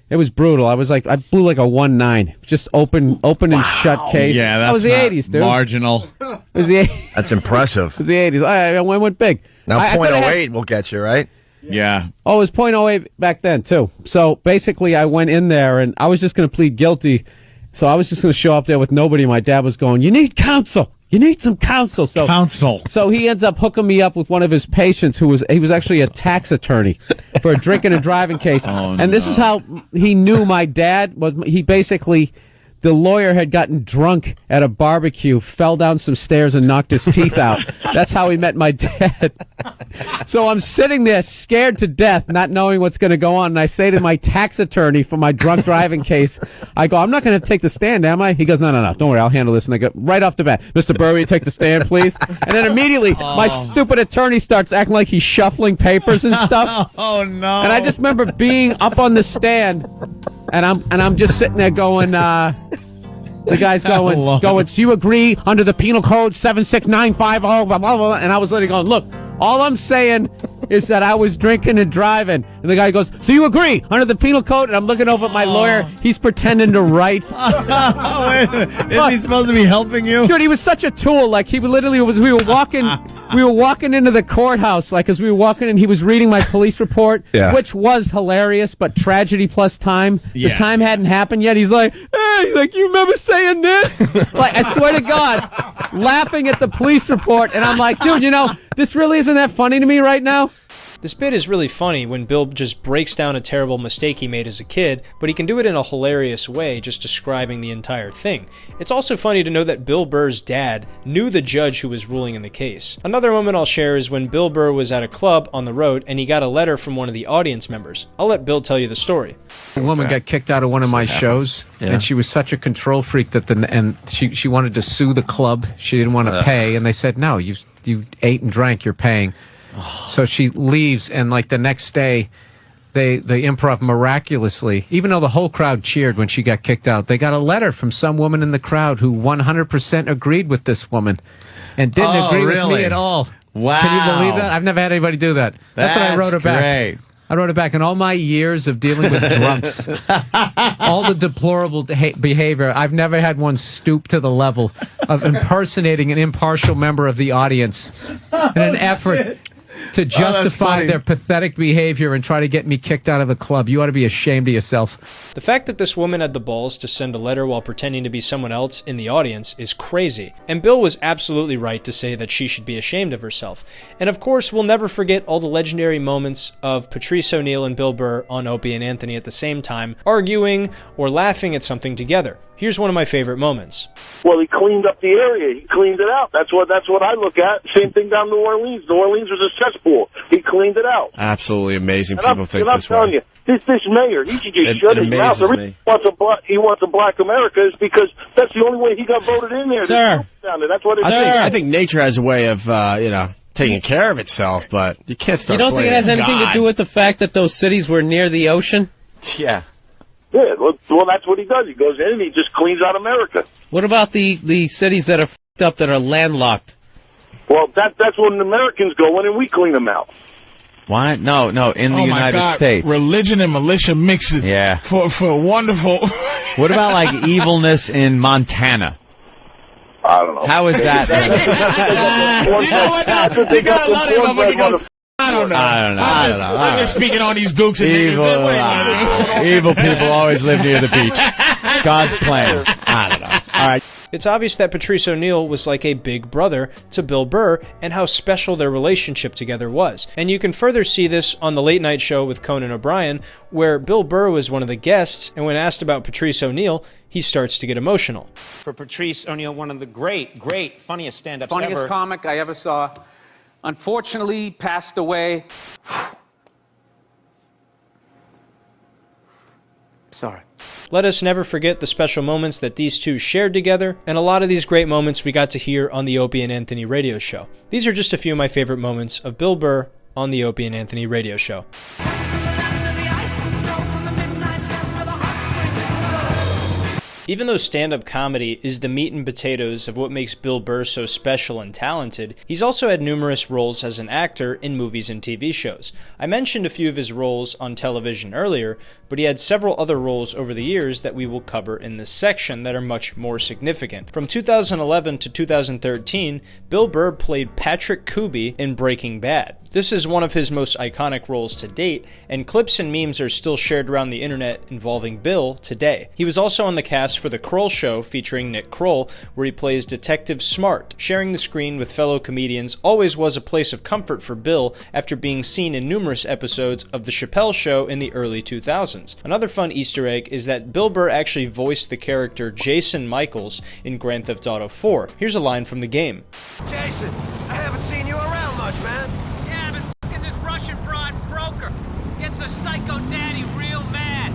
it was brutal. I blew like a 1.9, just open and shut case. Yeah, that was the 80s, dude. Marginal. It was the 80s. That's impressive. It was the 80s. I went big. Now, .08 will get you, right? Yeah. Oh, it was .08 back then, too. So basically, I went in there, and I was just going to plead guilty. So I was just going to show up there with nobody. My dad was going, you need counsel. You need some counsel. So he ends up hooking me up with one of his patients who was actually a tax attorney for a drinking and driving case. And this is how he knew my dad was. He basically, the lawyer had gotten drunk at a barbecue, fell down some stairs and knocked his teeth out. That's how he met my dad. So I'm sitting there scared to death, not knowing what's going to go on. And I say to my tax attorney for my drunk driving case, I go, I'm not going to take the stand, am I? He goes, no, don't worry, I'll handle this. And I go, right off the bat, Mr. Burr, will you take the stand, please? And then immediately, my stupid attorney starts acting like he's shuffling papers and stuff. Oh, no. And I just remember being up on the stand, and I'm just sitting there going, the guy's going, so you agree under the penal code 76950, blah, blah, blah, and I was literally going, look, all I'm saying is that I was drinking and driving. And the guy goes, so you agree under the penal code? And I'm looking over at my lawyer. He's pretending to write. Isn't he supposed to be helping you? Dude, he was such a tool. Like, he literally was, we were walking into the courthouse, like, as we were walking in, he was reading my police report, which was hilarious, but tragedy plus time. The time hadn't happened yet. He's like, hey, you remember saying this? Like, I swear to God, laughing at the police report. And I'm like, dude, this really isn't that funny to me right now. This bit is really funny when Bill just breaks down a terrible mistake he made as a kid, but he can do it in a hilarious way, just describing the entire thing. It's also funny to know that Bill Burr's dad knew the judge who was ruling in the case. Another moment I'll share is when Bill Burr was at a club on the road and he got a letter from one of the audience members. I'll let Bill tell you the story. A woman got kicked out of one of my shows, and she was such a control freak that she wanted to sue the club. She didn't want to pay, and they said, no, you ate and drank, you're paying. So she leaves, and like the next day, the improv miraculously, even though the whole crowd cheered when she got kicked out, they got a letter from some woman in the crowd who 100% agreed with this woman and didn't agree with me at all. Wow. Can you believe that? I've never had anybody do that. That's what I wrote her back. I wrote it back. In all my years of dealing with drunks, all the deplorable behavior, I've never had one stoop to the level of impersonating an impartial member of the audience in an effort to justify their pathetic behavior and try to get me kicked out of a club. You ought to be ashamed of yourself. The fact that this woman had the balls to send a letter while pretending to be someone else in the audience is crazy. And Bill was absolutely right to say that she should be ashamed of herself. And of course, we'll never forget all the legendary moments of Patrice O'Neal and Bill Burr on Opie and Anthony at the same time, arguing or laughing at something together. Here's one of my favorite moments. Well, he cleaned up the area. He cleaned it out. That's what I look at. Same thing down in New Orleans. New Orleans was a cesspool. He cleaned it out. Absolutely amazing. And People think this way. I'm telling you, this mayor, he should just shut his mouth. The reason he wants a black America is because that's the only way he got voted in there. Sir, that's what I think nature has a way of, taking care of itself, but you can't start. You don't think it has anything to do with the fact that those cities were near the ocean? Yeah. Yeah, well, that's what he does. He goes in and he just cleans out America. What about the cities that are f***ed up that are landlocked? Well, that's when Americans go in and we clean them out. Why? No, in the United States. Religion and militia mixes. Yeah. For wonderful. What about like evilness in Montana? I don't know. How is that? You know what? They got a lot of them. I don't know. I'm just speaking on these gooks and Evil people always live near the beach. God's plan. I don't know. All right. It's obvious that Patrice O'Neal was like a big brother to Bill Burr and how special their relationship together was. And you can further see this on the Late Night Show with Conan O'Brien, where Bill Burr was one of the guests, and when asked about Patrice O'Neal, he starts to get emotional. For Patrice O'Neal, one of the great, funniest stand-ups ever. Funniest comic I ever saw. Unfortunately, passed away. Sorry. Let us never forget the special moments that these two shared together, and a lot of these great moments we got to hear on the Opie and Anthony radio show. These are just a few of my favorite moments of Bill Burr on the Opie and Anthony radio show. Even though stand-up comedy is the meat and potatoes of what makes Bill Burr so special and talented, he's also had numerous roles as an actor in movies and TV shows. I mentioned a few of his roles on television earlier, but he had several other roles over the years that we will cover in this section that are much more significant. From 2011 to 2013, Bill Burr played Patrick Kuby in Breaking Bad. This is one of his most iconic roles to date, and clips and memes are still shared around the internet involving Bill today. He was also on the cast for The Kroll Show featuring Nick Kroll, where he plays Detective Smart. Sharing the screen with fellow comedians always was a place of comfort for Bill after being seen in numerous episodes of The Chappelle Show in the early 2000s. Another fun Easter egg is that Bill Burr actually voiced the character Jason Michaels in Grand Theft Auto 4. Here's a line from the game. Jason, I haven't seen you around much, man. Yeah, but f***ing this Russian broad broker gets a psycho daddy real mad.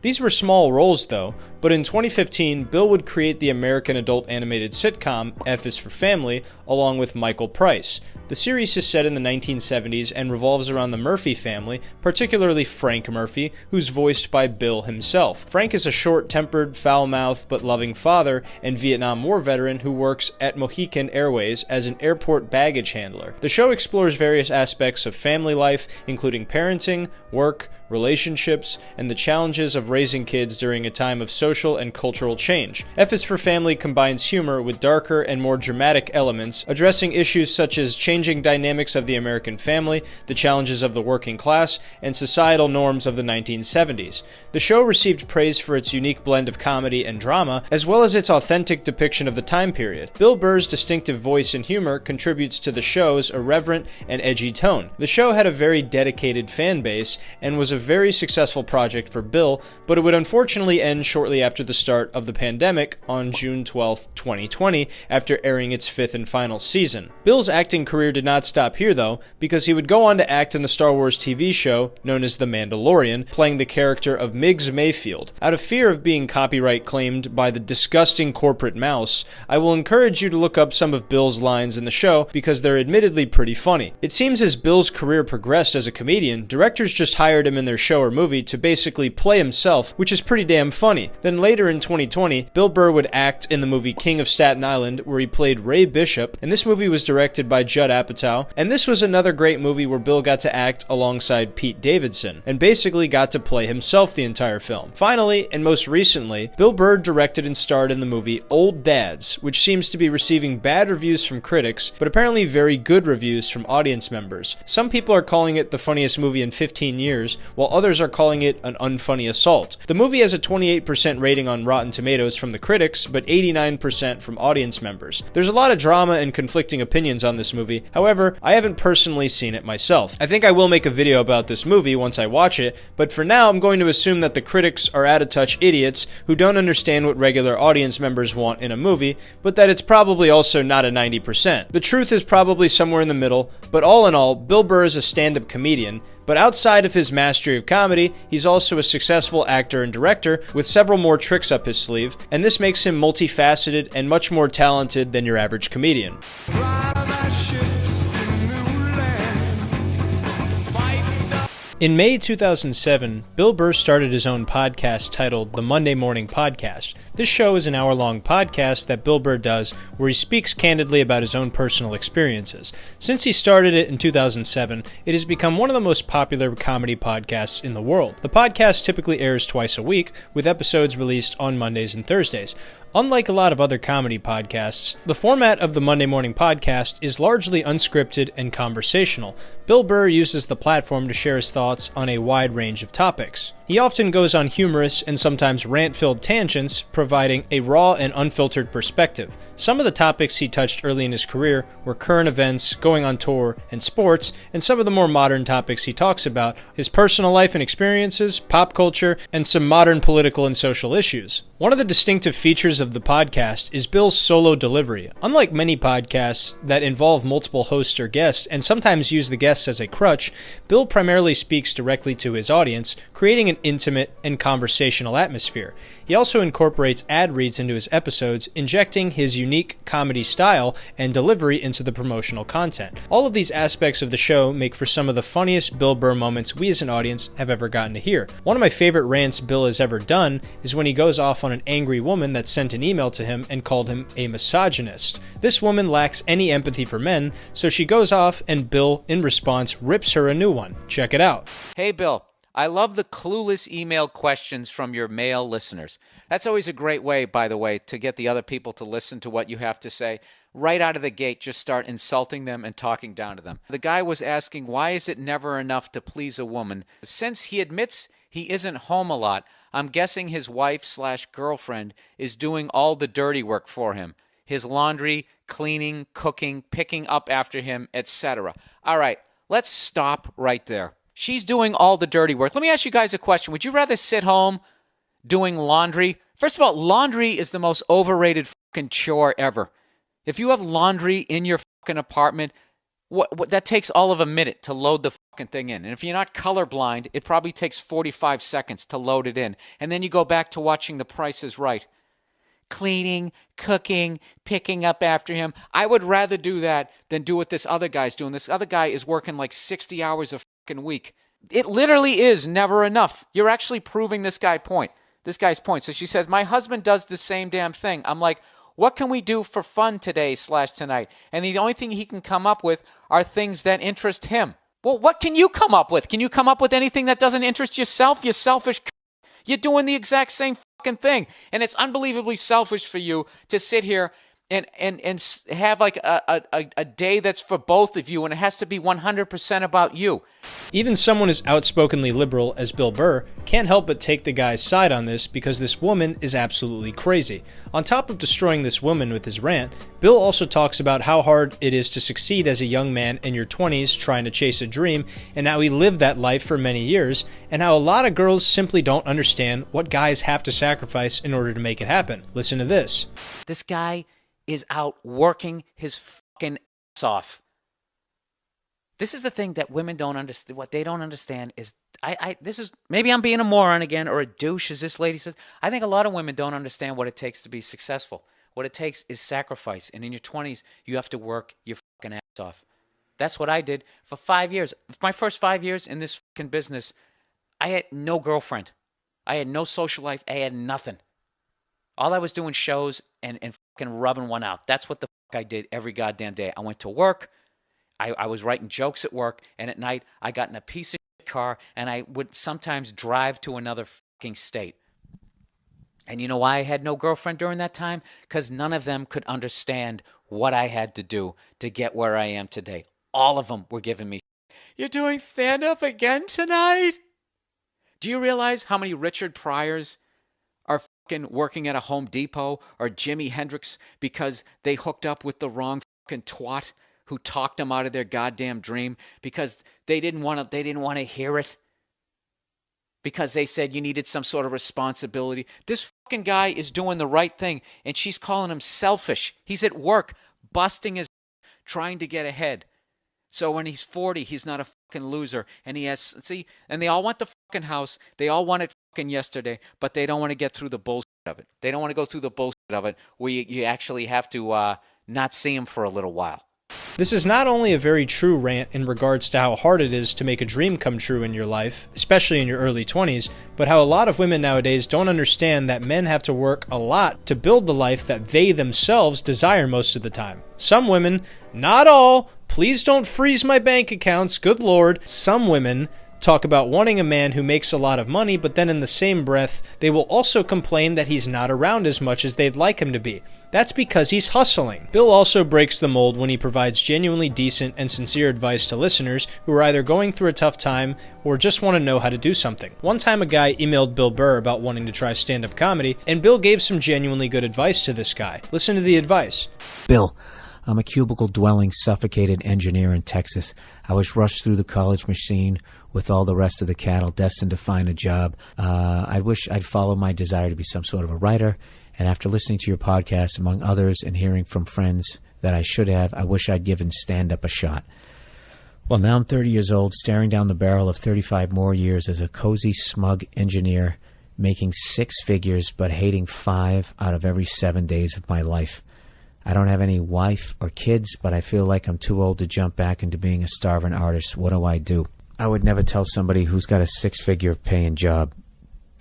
These were small roles though, but in 2015, Bill would create the American adult animated sitcom F is for Family along with Michael Price. The series is set in the 1970s and revolves around the Murphy family, particularly Frank Murphy, who's voiced by Bill himself. Frank is a short-tempered, foul-mouthed, but loving father and Vietnam War veteran who works at Mohican Airways as an airport baggage handler. The show explores various aspects of family life, including parenting, work, relationships, and the challenges of raising kids during a time of social and cultural change. F is for Family combines humor with darker and more dramatic elements, addressing issues such as changing dynamics of the American family, the challenges of the working class, and societal norms of the 1970s. The show received praise for its unique blend of comedy and drama, as well as its authentic depiction of the time period. Bill Burr's distinctive voice and humor contributes to the show's irreverent and edgy tone. The show had a very dedicated fan base and was a very successful project for Bill, but it would unfortunately end shortly after the start of the pandemic on June 12, 2020, after airing its 5th and final season. Bill's acting career did not stop here though, because he would go on to act in the Star Wars TV show known as The Mandalorian, playing the character of Miggs Mayfield. Out of fear of being copyright claimed by the disgusting corporate mouse, I will encourage you to look up some of Bill's lines in the show because they're admittedly pretty funny. It seems as Bill's career progressed as a comedian, directors just hired him in their show or movie to basically play himself, which is pretty damn funny. Then later in 2020, Bill Burr would act in the movie King of Staten Island, where he played Ray Bishop, and this movie was directed by Judd Apatow, and this was another great movie where Bill got to act alongside Pete Davidson, and basically got to play himself the entire film. Finally, and most recently, Bill Burr directed and starred in the movie Old Dads, which seems to be receiving bad reviews from critics, but apparently very good reviews from audience members. Some people are calling it the funniest movie in 15 years, while others are calling it an unfunny assault. The movie has a 28% rating on Rotten Tomatoes from the critics, but 89% from audience members. There's a lot of drama and conflicting opinions on this movie, however, I haven't personally seen it myself. I think I will make a video about this movie once I watch it, but for now I'm going to assume that the critics are out-of-touch idiots who don't understand what regular audience members want in a movie, but that it's probably also not a 90%. The truth is probably somewhere in the middle, but all in all, Bill Burr is a stand-up comedian, but outside of his mastery of comedy, he's also a successful actor and director with several more tricks up his sleeve, and this makes him multifaceted and much more talented than your average comedian. In May 2007, Bill Burr started his own podcast titled The Monday Morning Podcast. This show is an hour-long podcast that Bill Burr does where he speaks candidly about his own personal experiences. Since he started it in 2007, it has become one of the most popular comedy podcasts in the world. The podcast typically airs twice a week, with episodes released on Mondays and Thursdays. Unlike a lot of other comedy podcasts, the format of the Monday Morning Podcast is largely unscripted and conversational. Bill Burr uses the platform to share his thoughts on a wide range of topics. He often goes on humorous and sometimes rant-filled tangents, providing a raw and unfiltered perspective. Some of the topics he touched early in his career were current events, going on tour, and sports, and some of the more modern topics he talks about, his personal life and experiences, pop culture, and some modern political and social issues. One of the distinctive features of the podcast is Bill's solo delivery. Unlike many podcasts that involve multiple hosts or guests, and sometimes use the guests as a crutch, Bill primarily speaks directly to his audience, creating an intimate and conversational atmosphere. He also incorporates ad reads into his episodes, injecting his unique comedy style and delivery into the promotional content. All of these aspects of the show make for some of the funniest Bill Burr moments we as an audience have ever gotten to hear. One of my favorite rants Bill has ever done is when he goes off on an angry woman that sent an email to him and called him a misogynist. This woman lacks any empathy for men, so she goes off and Bill, in response, rips her a new one. Check it out. Hey, Bill. I love the clueless email questions from your male listeners. That's always a great way, by the way, to get the other people to listen to what you have to say. Right out of the gate, just start insulting them and talking down to them. The guy was asking, why is it never enough to please a woman? Since he admits he isn't home a lot, I'm guessing his wife/girlfriend is doing all the dirty work for him. His laundry, cleaning, cooking, picking up after him, etc. All right, let's stop right there. She's doing all the dirty work. Let me ask you guys a question. Would you rather sit home doing laundry? First of all, laundry is the most overrated fucking chore ever. If you have laundry in your fucking apartment, what that takes all of a minute to load the fucking thing in. And if you're not colorblind, it probably takes 45 seconds to load it in. And then you go back to watching The Price is Right. Cleaning, cooking, picking up after him. I would rather do that than do what this other guy's doing. This other guy is working like 60 hours a fucking week. It literally is never enough. You're actually proving this guy's point. So she says, my husband does the same damn thing. I'm like, what can we do for fun today/tonight? And the only thing he can come up with are things that interest him. Well, what can you come up with? Can you come up with anything that doesn't interest yourself? You selfish You're doing the exact same fucking thing. And it's unbelievably selfish for you to sit here and have like a day that's for both of you, and it has to be 100% about you. Even someone as outspokenly liberal as Bill Burr can't help but take the guy's side on this because this woman is absolutely crazy. On top of destroying this woman with his rant, Bill also talks about how hard it is to succeed as a young man in your 20s trying to chase a dream, and how he lived that life for many years, and how a lot of girls simply don't understand what guys have to sacrifice in order to make it happen. Listen to this. This guy is out working his fucking ass off. This is the thing that women don't understand. What they don't understand is, this is, maybe I'm being a moron again, or a douche, as this lady says. I think a lot of women don't understand what it takes to be successful. What it takes is sacrifice. And in your 20s, you have to work your fucking ass off. That's what I did for 5 years. My first 5 years in this fucking business, I had no girlfriend. I had no social life. I had nothing. All I was doing shows and fucking rubbing one out. That's what the fuck I did every goddamn day. I went to work. I was writing jokes at work. And at night, I got in a piece of shit car. And I would sometimes drive to another fucking state. And you know why I had no girlfriend during that time? Because none of them could understand what I had to do to get where I am today. All of them were giving me shit. You're doing stand-up again tonight? Do you realize how many Richard Pryors are fucking working at a Home Depot or Jimi Hendrix because they hooked up with the wrong fucking twat who talked them out of their goddamn dream because they didn't want to hear it, because they said you needed some sort of responsibility. This fucking guy is doing the right thing, and she's calling him selfish. He's at work busting his trying to get ahead. So when he's 40, he's not a fucking loser. And he has, and they all want the fucking house. They all want it fucking yesterday, but they don't want to get through the bullshit of it. They don't want to go through the bullshit of it where you actually have to not see him for a little while. This is not only a very true rant in regards to how hard it is to make a dream come true in your life, especially in your early 20s, but how a lot of women nowadays don't understand that men have to work a lot to build the life that they themselves desire most of the time. Some women, not all, please don't freeze my bank accounts, good lord, some women talk about wanting a man who makes a lot of money, but then in the same breath, they will also complain that he's not around as much as they'd like him to be. That's because he's hustling. Bill also breaks the mold when he provides genuinely decent and sincere advice to listeners who are either going through a tough time or just want to know how to do something. One time a guy emailed Bill Burr about wanting to try stand-up comedy, and Bill gave some genuinely good advice to this guy. Listen to the advice. Bill, I'm a cubicle-dwelling, suffocated engineer in Texas. I was rushed through the college machine with all the rest of the cattle, destined to find a job. I wish I'd followed my desire to be some sort of a writer. And after listening to your podcast, among others, and hearing from friends that I should have, I wish I'd given stand-up a shot. Well, now I'm 30 years old, staring down the barrel of 35 more years as a cozy, smug engineer, making 6 figures, but hating 5 out of every 7 days of my life. I don't have any wife or kids, but I feel like I'm too old to jump back into being a starving artist. What do? I would never tell somebody who's got a 6-figure paying job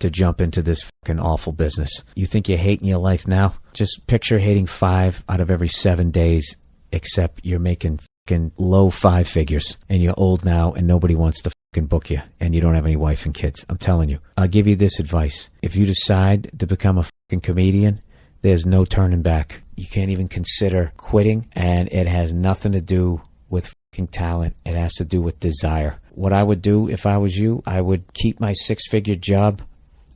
to jump into this fucking awful business. You think you're hating your life now? Just picture hating 5 out of every 7 days, except you're making fucking low 5 figures, and you're old now, and nobody wants to fucking book you, and you don't have any wife and kids. I'm telling you. I'll give you this advice. If you decide to become a fucking comedian, there's no turning back. You can't even consider quitting, and it has nothing to do with fucking talent. It has to do with desire. What I would do if I was you, I would keep my 6-figure job,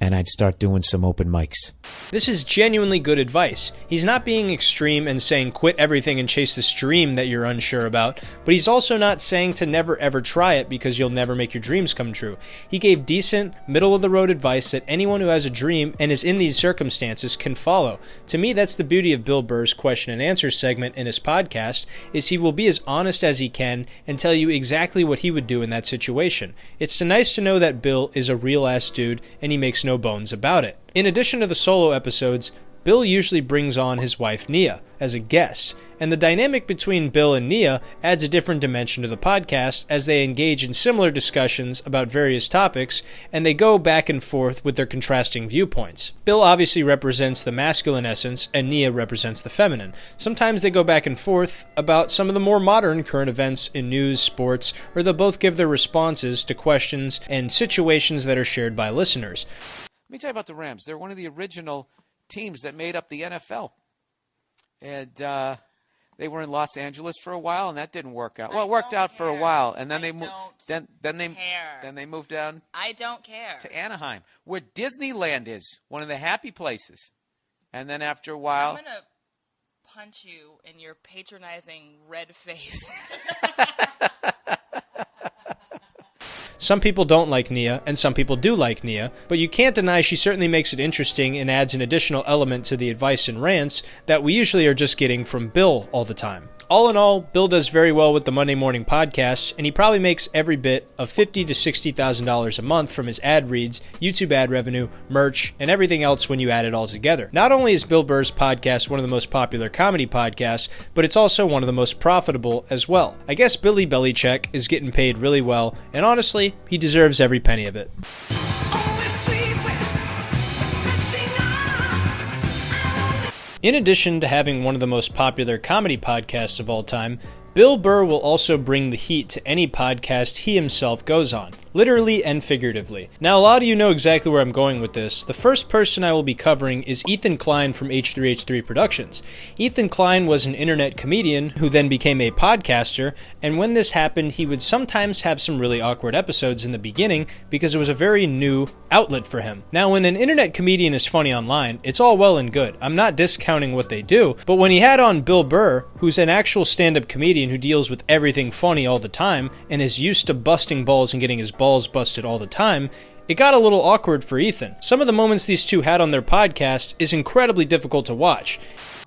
and I'd start doing some open mics. This is genuinely good advice. He's not being extreme and saying quit everything and chase this dream that you're unsure about, but he's also not saying to never ever try it because you'll never make your dreams come true. He gave decent, middle-of-the-road advice that anyone who has a dream and is in these circumstances can follow. To me, that's the beauty of Bill Burr's question and answer segment in his podcast, is he will be as honest as he can and tell you exactly what he would do in that situation. It's nice to know that Bill is a real-ass dude and he makes no bones about it. In addition to the solo episodes, Bill usually brings on his wife Nia as a guest, and the dynamic between Bill and Nia adds a different dimension to the podcast as they engage in similar discussions about various topics, and they go back and forth with their contrasting viewpoints. Bill obviously represents the masculine essence, and Nia represents the feminine. Sometimes they go back and forth about some of the more modern current events in news, sports, or they'll both give their responses to questions and situations that are shared by listeners. Let me tell you about the Rams. They're one of the original teams that made up the NFL. And they were in Los Angeles for a while, and that didn't work out. Well, it worked out for a while, and then they moved. Then they moved down. I don't care. To Anaheim, where Disneyland is, one of the happy places. And then after a while, I'm gonna punch you in your patronizing red face. Some people don't like Nia, and some people do like Nia, but you can't deny she certainly makes it interesting and adds an additional element to the advice and rants that we usually are just getting from Bill all the time. All in all, Bill does very well with the Monday Morning Podcast, and he probably makes every bit of $50,000 to $60,000 a month from his ad reads, YouTube ad revenue, merch, and everything else when you add it all together. Not only is Bill Burr's podcast one of the most popular comedy podcasts, but it's also one of the most profitable as well. I guess Billy Belichick is getting paid really well, and honestly, he deserves every penny of it. In addition to having one of the most popular comedy podcasts of all time, Bill Burr will also bring the heat to any podcast he himself goes on, literally and figuratively. Now, a lot of you know exactly where I'm going with this. The first person I will be covering is Ethan Klein from H3H3 Productions. Ethan Klein was an internet comedian who then became a podcaster, and when this happened, he would sometimes have some really awkward episodes in the beginning because it was a very new outlet for him. Now, when an internet comedian is funny online, it's all well and good. I'm not discounting what they do, but when he had on Bill Burr, who's an actual stand-up comedian who deals with everything funny all the time and is used to busting balls and getting his balls busted all the time, it got a little awkward for Ethan. Some of the moments these two had on their podcast is incredibly difficult to watch.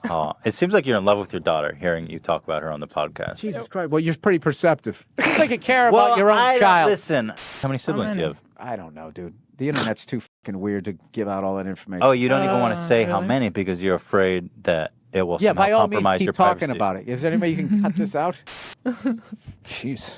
Oh, it seems like you're in love with your daughter, hearing you talk about her on the podcast. Jesus Christ. Well, you're pretty perceptive. It seems like you care about your own child. Listen, how many siblings do you have? I don't know, dude. The internet's too fucking weird to give out all that information. Oh, you don't even want to say how many because you're afraid that it will somehow by all means, compromise keep your talking privacy. about it. Is there any way you can cut this out? Jeez.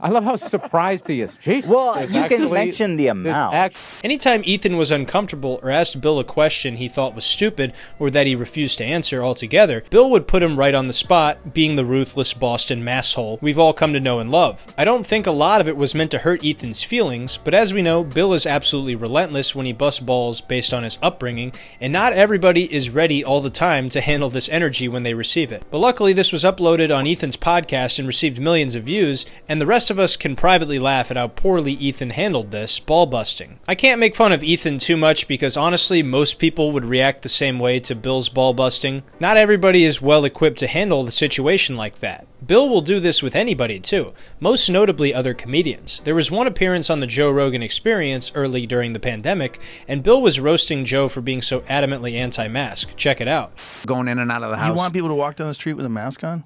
I love how surprised he is. Jeez. Well, you can mention the amount. Anytime Ethan was uncomfortable or asked Bill a question he thought was stupid or that he refused to answer altogether, Bill would put him right on the spot, being the ruthless Boston masshole we've all come to know and love. I don't think a lot of it was meant to hurt Ethan's feelings, but as we know, Bill is absolutely relentless when he busts balls based on his upbringing, and not everybody is ready all the time to handle this energy when they receive it. But luckily, this was uploaded on Ethan's podcast and received millions of views, and the rest of us can privately laugh at how poorly Ethan handled this ball busting. I can't make fun of Ethan too much because honestly most people would react the same way to Bill's ball busting. Not everybody is well equipped to handle the situation like that. Bill will do this with anybody too, most notably other comedians. There was one appearance on the Joe Rogan Experience early during the pandemic, and Bill was roasting Joe for being so adamantly anti-mask. Check it out. Going in and out of the house. You want people to walk down the street with a mask on?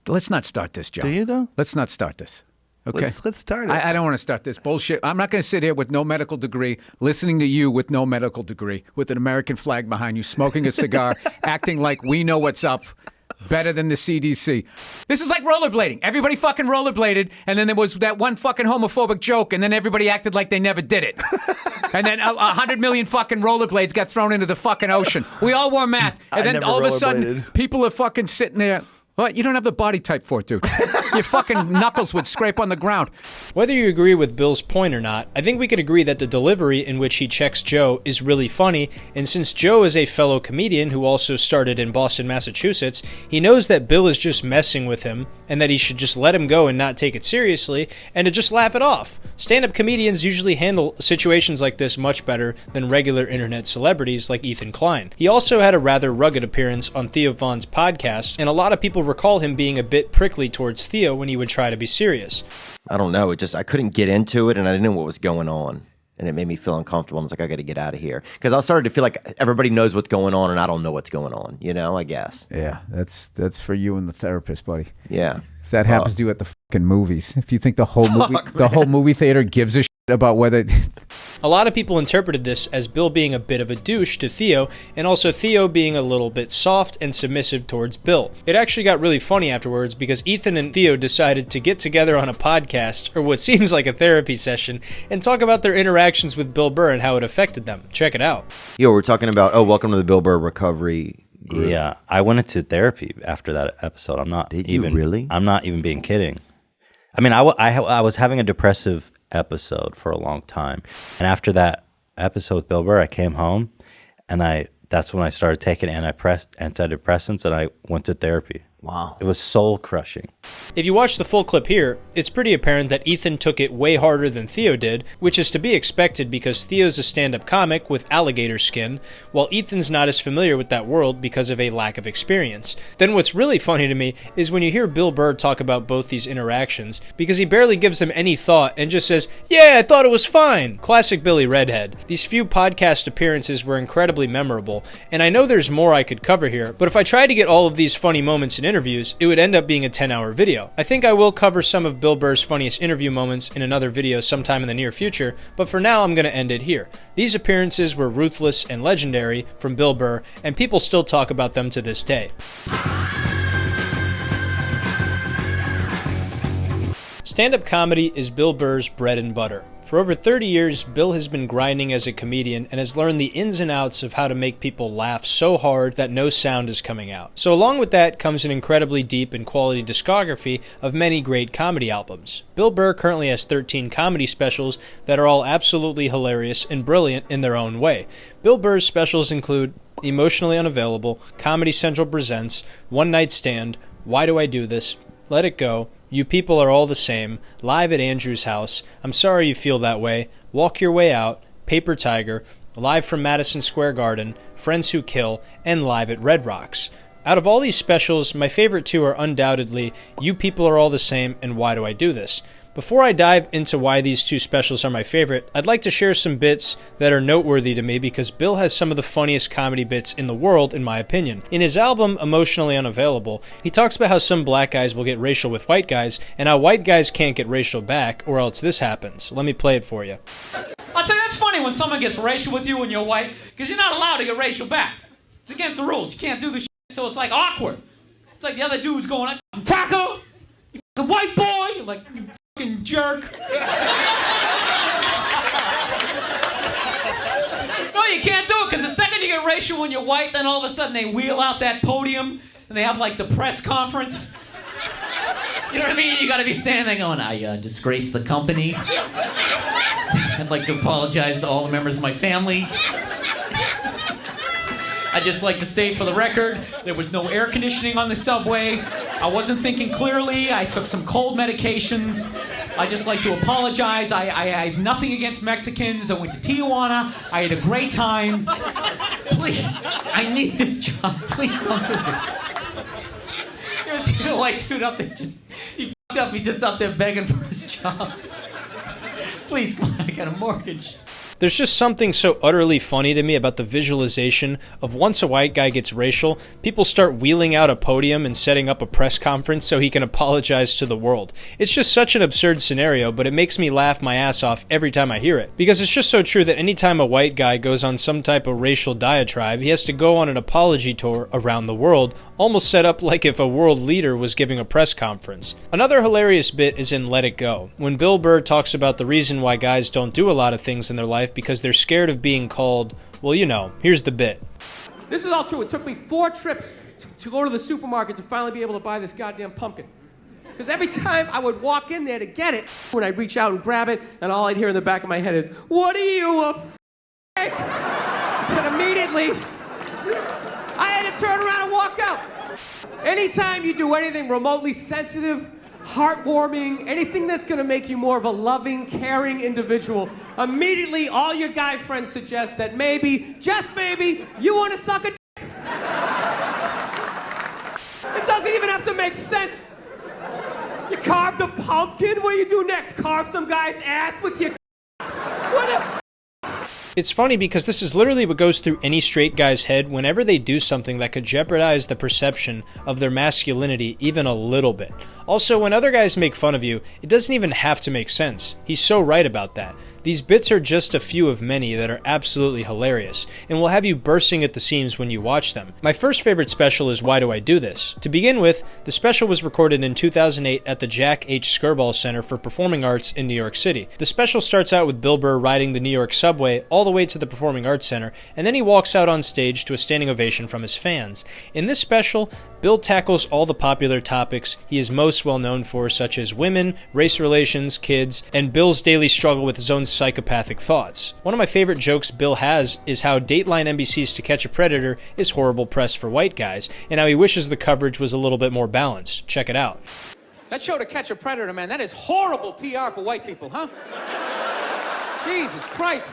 Let's not start this, Joe. Do you, though? Let's not start this. Okay. Let's start it. I don't want to start this bullshit. I'm not going to sit here with no medical degree, listening to you with no medical degree, with an American flag behind you, smoking a cigar, acting like we know what's up better than the CDC. This is like rollerblading. Everybody fucking rollerbladed, and then there was that one fucking homophobic joke, and then everybody acted like they never did it. And then 100 million fucking rollerblades got thrown into the fucking ocean. We all wore masks, and then all of a sudden, people are fucking sitting there. What? You don't have the body type for it, dude. Your fucking knuckles would scrape on the ground. Whether you agree with Bill's point or not, I think we could agree that the delivery in which he checks Joe is really funny, and since Joe is a fellow comedian who also started in Boston, Massachusetts, he knows that Bill is just messing with him, and that he should just let him go and not take it seriously, and to just laugh it off. Stand-up comedians usually handle situations like this much better than regular internet celebrities like Ethan Klein. He also had a rather rugged appearance on Theo Von's podcast, and a lot of people recall him being a bit prickly towards Theo when he would try to be serious. I don't know. I couldn't get into it, and I didn't know what was going on. And it made me feel uncomfortable. I was like, I got to get out of here. Because I started to feel like everybody knows what's going on, and I don't know what's going on, I guess. Yeah, that's for you and the therapist, buddy. Yeah. If that happens to you at the fucking movies. If you think the whole movie theater gives a shit about whether... A lot of people interpreted this as Bill being a bit of a douche to Theo, and also Theo being a little bit soft and submissive towards Bill. It actually got really funny afterwards because Ethan and Theo decided to get together on a podcast, or what seems like a therapy session, and talk about their interactions with Bill Burr and how it affected them. Check it out. Yo, we're talking about, welcome to the Bill Burr recovery group. Yeah, I went into therapy after that episode. I'm not really? I'm not even being kidding. I mean, I was having a depressive episode for a long time, and after that episode with Bill Burr, I came home, and that's when I started taking antidepressants, and I went to therapy. Wow. It was soul crushing. If you watch the full clip here, it's pretty apparent that Ethan took it way harder than Theo did, which is to be expected because Theo's a stand-up comic with alligator skin, while Ethan's not as familiar with that world because of a lack of experience. Then what's really funny to me is when you hear Bill Burr talk about both these interactions, because he barely gives them any thought and just says, "Yeah, I thought it was fine." Classic Billy Redhead. These few podcast appearances were incredibly memorable, and I know there's more I could cover here, but if I tried to get all of these funny moments in interviews, it would end up being a 10-hour video. I think I will cover some of Bill Burr's funniest interview moments in another video sometime in the near future, but for now I'm going to end it here. These appearances were ruthless and legendary from Bill Burr, and people still talk about them to this day. Stand-up comedy is Bill Burr's bread and butter. For over 30 years, Bill has been grinding as a comedian and has learned the ins and outs of how to make people laugh so hard that no sound is coming out. So along with that comes an incredibly deep and quality discography of many great comedy albums. Bill Burr currently has 13 comedy specials that are all absolutely hilarious and brilliant in their own way. Bill Burr's specials include Emotionally Unavailable, Comedy Central Presents, One Night Stand, Why Do I Do This?, Let It Go, You People Are All the Same, Live at Andrew's House, I'm Sorry You Feel That Way, Walk Your Way Out, Paper Tiger, Live from Madison Square Garden, Friends Who Kill, and Live at Red Rocks. Out of all these specials, my favorite two are undoubtedly You People Are All the Same and Why Do I Do This? Before I dive into why these two specials are my favorite, I'd like to share some bits that are noteworthy to me because Bill has some of the funniest comedy bits in the world, in my opinion. In his album, Emotionally Unavailable, he talks about how some black guys will get racial with white guys, and how white guys can't get racial back, or else this happens. Let me play it for you. I'll tell you, that's funny when someone gets racial with you when you're white, because you're not allowed to get racial back. It's against the rules. You can't do this shit, so it's like awkward. It's like the other dude's going, I'm Taco, you fucking white boy, you're like, you fucking jerk. No, you can't do it, because the second you get racial when you're white, then all of a sudden they wheel out that podium, and they have like the press conference. You know what I mean? You gotta be standing there going, I disgraced the company. I'd like to apologize to all the members of my family. I'd just like to state for the record, there was no air conditioning on the subway. I wasn't thinking clearly. I took some cold medications. I'd just like to apologize. I have nothing against Mexicans. I went to Tijuana. I had a great time. Please, I need this job. Please don't do this. You ever see the white dude up there he fucked up. He's just up there begging for his job. Please, come on, I got a mortgage. There's just something so utterly funny to me about the visualization of once a white guy gets racial, people start wheeling out a podium and setting up a press conference so he can apologize to the world. It's just such an absurd scenario, but it makes me laugh my ass off every time I hear it. Because it's just so true that anytime a white guy goes on some type of racial diatribe, he has to go on an apology tour around the world, almost set up like if a world leader was giving a press conference. Another hilarious bit is in Let It Go, when Bill Burr talks about the reason why guys don't do a lot of things in their life because they're scared of being called, well, you know, here's the bit. This is all true. It took me 4 trips to go to the supermarket to finally be able to buy this goddamn pumpkin. Because every time I would walk in there to get it, when I'd reach out and grab it, and all I'd hear in the back of my head is, "What are you, a f***?" And immediately, I had to turn around and walk out. Anytime you do anything remotely sensitive, heartwarming, anything that's going to make you more of a loving, caring individual, immediately all your guy friends suggest that maybe, just maybe, you want to suck a dick. It doesn't even have to make sense. You carved a pumpkin? What do you do next? Carve some guy's ass with your what a It's funny because this is literally what goes through any straight guy's head whenever they do something that could jeopardize the perception of their masculinity even a little bit. Also, when other guys make fun of you, it doesn't even have to make sense. He's so right about that. These bits are just a few of many that are absolutely hilarious, and will have you bursting at the seams when you watch them. My first favorite special is Why Do I Do This? To begin with, the special was recorded in 2008 at the Jack H. Skirball Center for Performing Arts in New York City. The special starts out with Bill Burr riding the New York subway all the way to the Performing Arts Center, and then he walks out on stage to a standing ovation from his fans. In this special, Bill tackles all the popular topics he is most well known for, such as women, race relations, kids, and Bill's daily struggle with his own psychopathic thoughts. One of my favorite jokes Bill has is how Dateline NBC's To Catch a Predator is horrible press for white guys, and how he wishes the coverage was a little bit more balanced. Check it out. That show To Catch a Predator, man, that is horrible PR for white people, huh? Jesus Christ.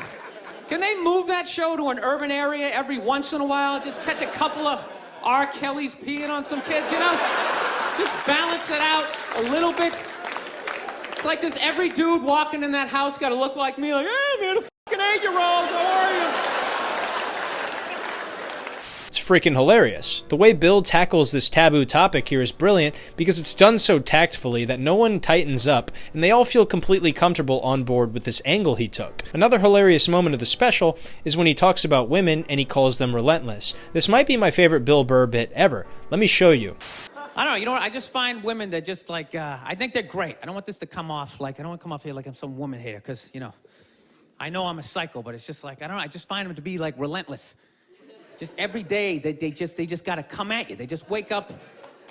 Can they move that show to an urban area every once in a while? Just catch a couple of R. Kelly's peeing on some kids, you know? Just balance it out a little bit. It's like, does every dude walking in that house got to look like me? Like, hey, man, a fucking 8-year-old, how are you? It's freaking hilarious. The way Bill tackles this taboo topic here is brilliant because it's done so tactfully that no one tightens up, and they all feel completely comfortable on board with this angle he took. Another hilarious moment of the special is when he talks about women and he calls them relentless. This might be my favorite Bill Burr bit ever. Let me show you. I don't know, you know what? I just find women that just like, I think they're great. I don't want this to come off like, I don't want to come off here like I'm some woman hater, because, you know, I know I'm a psycho, but it's just like, I don't know, I just find them to be like relentless. Just every day, they just got to come at you. They just wake up,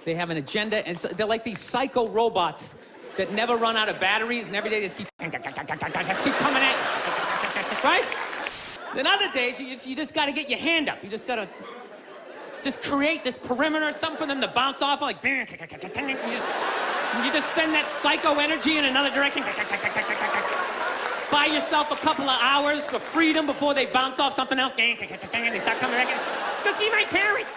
they have an agenda, and so they're like these psycho robots that never run out of batteries, and every day they just keep coming at you, right? Then other days, you just got to get your hand up. You just got to just create this perimeter, something for them to bounce off, like, you just send that psycho energy in another direction. Buy yourself a couple of hours for freedom before they bounce off something else. And they start coming back. Go see my parents.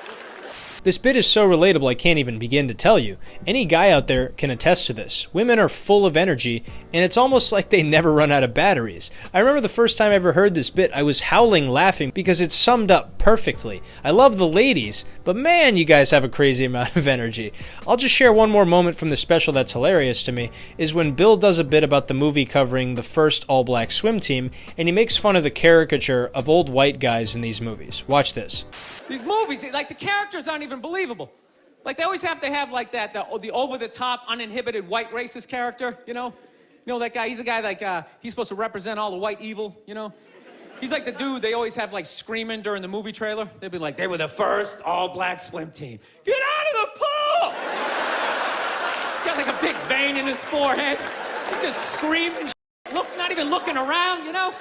This bit is so relatable I can't even begin to tell you. Any guy out there can attest to this. Women are full of energy, and it's almost like they never run out of batteries. I remember the first time I ever heard this bit, I was howling laughing because it's summed up perfectly. I love the ladies, but man, you guys have a crazy amount of energy. I'll just share one more moment from the special that's hilarious to me, is when Bill does a bit about the movie covering the first all-black swim team, and he makes fun of the caricature of old white guys in these movies. Watch this. These movies, like, the characters aren't even believable. Like, they always have to have, like, that, the over-the-top, uninhibited white racist character, you know? You know that guy, he's a guy, like, he's supposed to represent all the white evil, you know? He's like the dude they always have, like, screaming during the movie trailer. They'd be like, they were the first all-black swim team. Get out of the pool! He's got, like, a big vein in his forehead. He's just screaming, not even looking around, you know?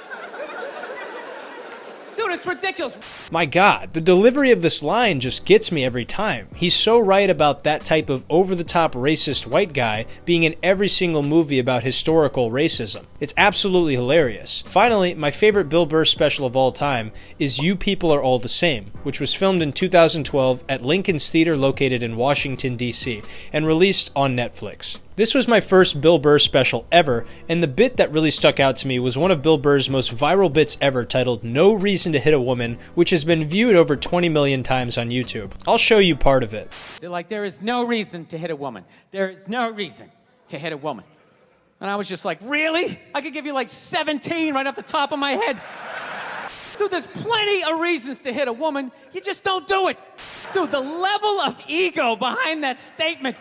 Dude, it's ridiculous. My God, the delivery of this line just gets me every time. He's so right about that type of over-the-top racist white guy being in every single movie about historical racism. It's absolutely hilarious. Finally, my favorite Bill Burr special of all time is You People Are All the Same, which was filmed in 2012 at Lincoln's Theater located in Washington, D.C., and released on Netflix. This was my first Bill Burr special ever, and the bit that really stuck out to me was one of Bill Burr's most viral bits ever titled No Reason to Hit a Woman, which has been viewed over 20 million times on YouTube. I'll show you part of it. They're like, there is no reason to hit a woman. There is no reason to hit a woman. And I was just like, really? I could give you like 17 right off the top of my head. Dude, there's plenty of reasons to hit a woman. You just don't do it. Dude, the level of ego behind that statement.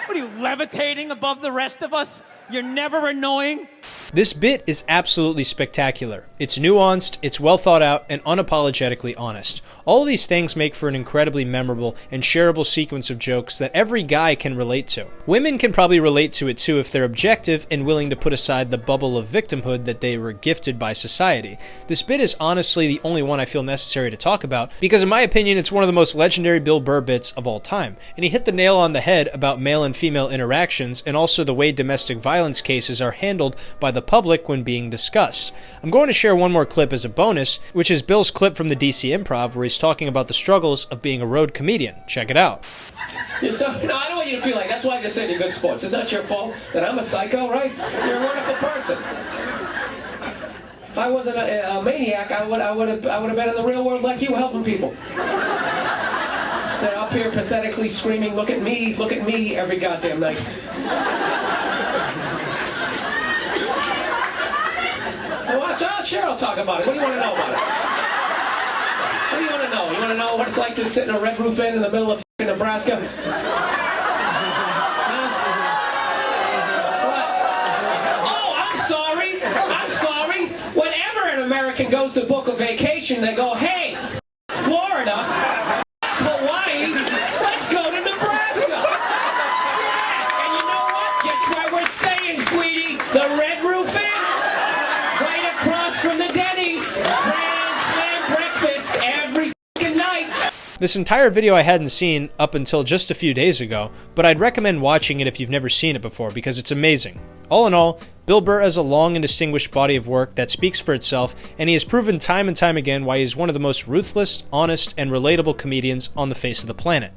What are you, levitating above the rest of us? You're never annoying? This bit is absolutely spectacular. It's nuanced, it's well thought out, and unapologetically honest. All of these things make for an incredibly memorable and shareable sequence of jokes that every guy can relate to. Women can probably relate to it too if they're objective and willing to put aside the bubble of victimhood that they were gifted by society. This bit is honestly the only one I feel necessary to talk about because in my opinion it's one of the most legendary Bill Burr bits of all time, and he hit the nail on the head about male and female interactions and also the way domestic violence cases are handled by the public when being discussed. I'm going to share one more clip as a bonus, which is Bill's clip from the DC Improv where he's talking about the struggles of being a road comedian. Check it out. So, I don't want you to feel like that's why I just said you're good sports. It's not your fault that I'm a psycho, right? You're a wonderful person. If I wasn't a maniac, I would have been in the real world like you, helping people. Sit up here pathetically screaming, look at me, every goddamn night. Sure, I'll talk about it. What do you want to know about it? What do you want to know? You want to know what it's like to sit in a Red Roof Inn in the middle of f***ing Nebraska? I'm sorry. Whenever an American goes to book a vacation, they go, hey, Florida, Hawaii, let's go to Nebraska. And you know what? Guess where we're staying, sweetie? The Red Roof Inn. Right across from the Denny's. Grand Slam breakfast every f***ing night. This entire video I hadn't seen up until just a few days ago, but I'd recommend watching it if you've never seen it before because it's amazing. All in all, Bill Burr has a long and distinguished body of work that speaks for itself, and he has proven time and time again why he's one of the most ruthless, honest, and relatable comedians on the face of the planet.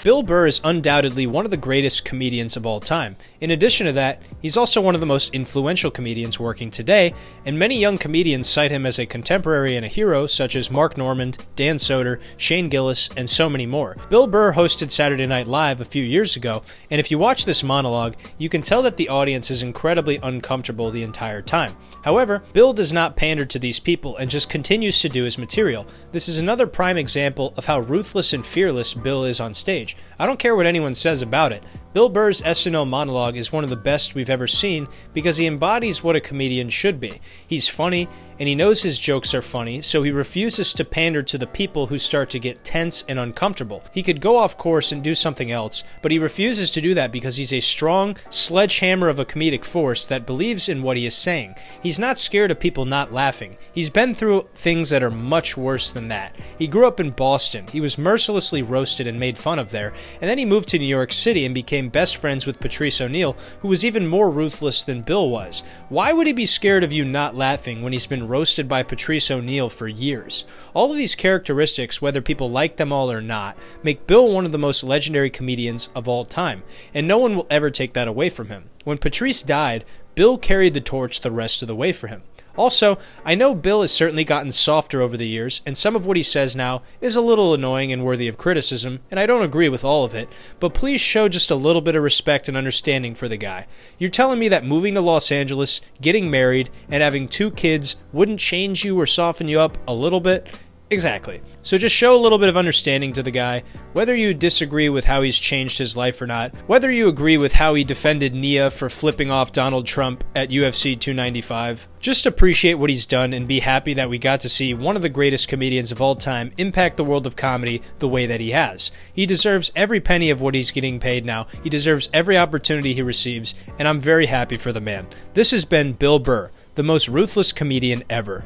Bill Burr is undoubtedly one of the greatest comedians of all time. In addition to that, he's also one of the most influential comedians working today, and many young comedians cite him as a contemporary and a hero, such as Mark Normand, Dan Soder, Shane Gillis, and so many more. Bill Burr hosted Saturday Night Live a few years ago, and if you watch this monologue, you can tell that the audience is incredibly uncomfortable the entire time. However, Bill does not pander to these people and just continues to do his material. This is another prime example of how ruthless and fearless Bill is on stage. I don't care what anyone says about it. Bill Burr's SNL monologue is one of the best we've ever seen because he embodies what a comedian should be. He's funny, and he knows his jokes are funny, so he refuses to pander to the people who start to get tense and uncomfortable. He could go off course and do something else, but he refuses to do that because he's a strong sledgehammer of a comedic force that believes in what he is saying. He's not scared of people not laughing. He's been through things that are much worse than that. He grew up in Boston. He was mercilessly roasted and made fun of there, and then he moved to New York City and became best friends with Patrice O'Neal, who was even more ruthless than Bill was. Why would he be scared of you not laughing when he's been roasted by Patrice O'Neal for years? All of these characteristics, whether people like them all or not, make Bill one of the most legendary comedians of all time, and no one will ever take that away from him. When Patrice died, Bill carried the torch the rest of the way for him. Also, I know Bill has certainly gotten softer over the years, and some of what he says now is a little annoying and worthy of criticism, and I don't agree with all of it, but please show just a little bit of respect and understanding for the guy. You're telling me that moving to Los Angeles, getting married, and having 2 kids wouldn't change you or soften you up a little bit? Exactly. So just show a little bit of understanding to the guy, whether you disagree with how he's changed his life or not, whether you agree with how he defended Nia for flipping off Donald Trump at UFC 295. Just appreciate what he's done and be happy that we got to see one of the greatest comedians of all time impact the world of comedy the way that he has. He deserves every penny of what he's getting paid now. He deserves every opportunity he receives, and I'm very happy for the man. This has been Bill Burr, the most ruthless comedian ever.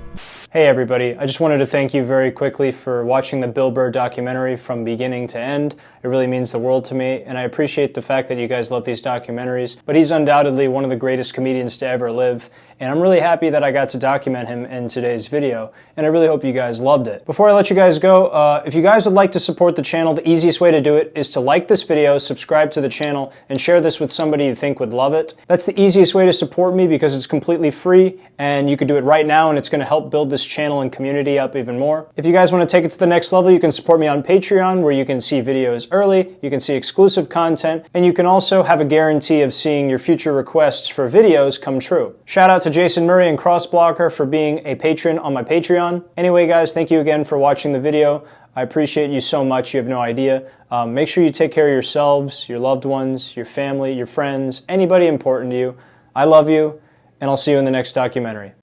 Hey everybody, I just wanted to thank you very quickly for watching the Bill Burr documentary from beginning to end. It really means the world to me, and I appreciate the fact that you guys love these documentaries, but he's undoubtedly one of the greatest comedians to ever live, and I'm really happy that I got to document him in today's video, and I really hope you guys loved it. Before I let you guys go, if you guys would like to support the channel, the easiest way to do it is to like this video, subscribe to the channel, and share this with somebody you think would love it. That's the easiest way to support me because it's completely free, and you could do it right now, and it's going to help build this channel and community up even more. If you guys want to take it to the next level, you can support me on Patreon, where you can see videos early, you can see exclusive content, and you can also have a guarantee of seeing your future requests for videos come true. Shout out to Jason Murray and Crossblocker for being a patron on my Patreon. Anyway guys, thank you again for watching the video. I appreciate you so much, you have no idea. Make sure you take care of yourselves, your loved ones, your family, your friends, anybody important to you. I love you, and I'll see you in the next documentary.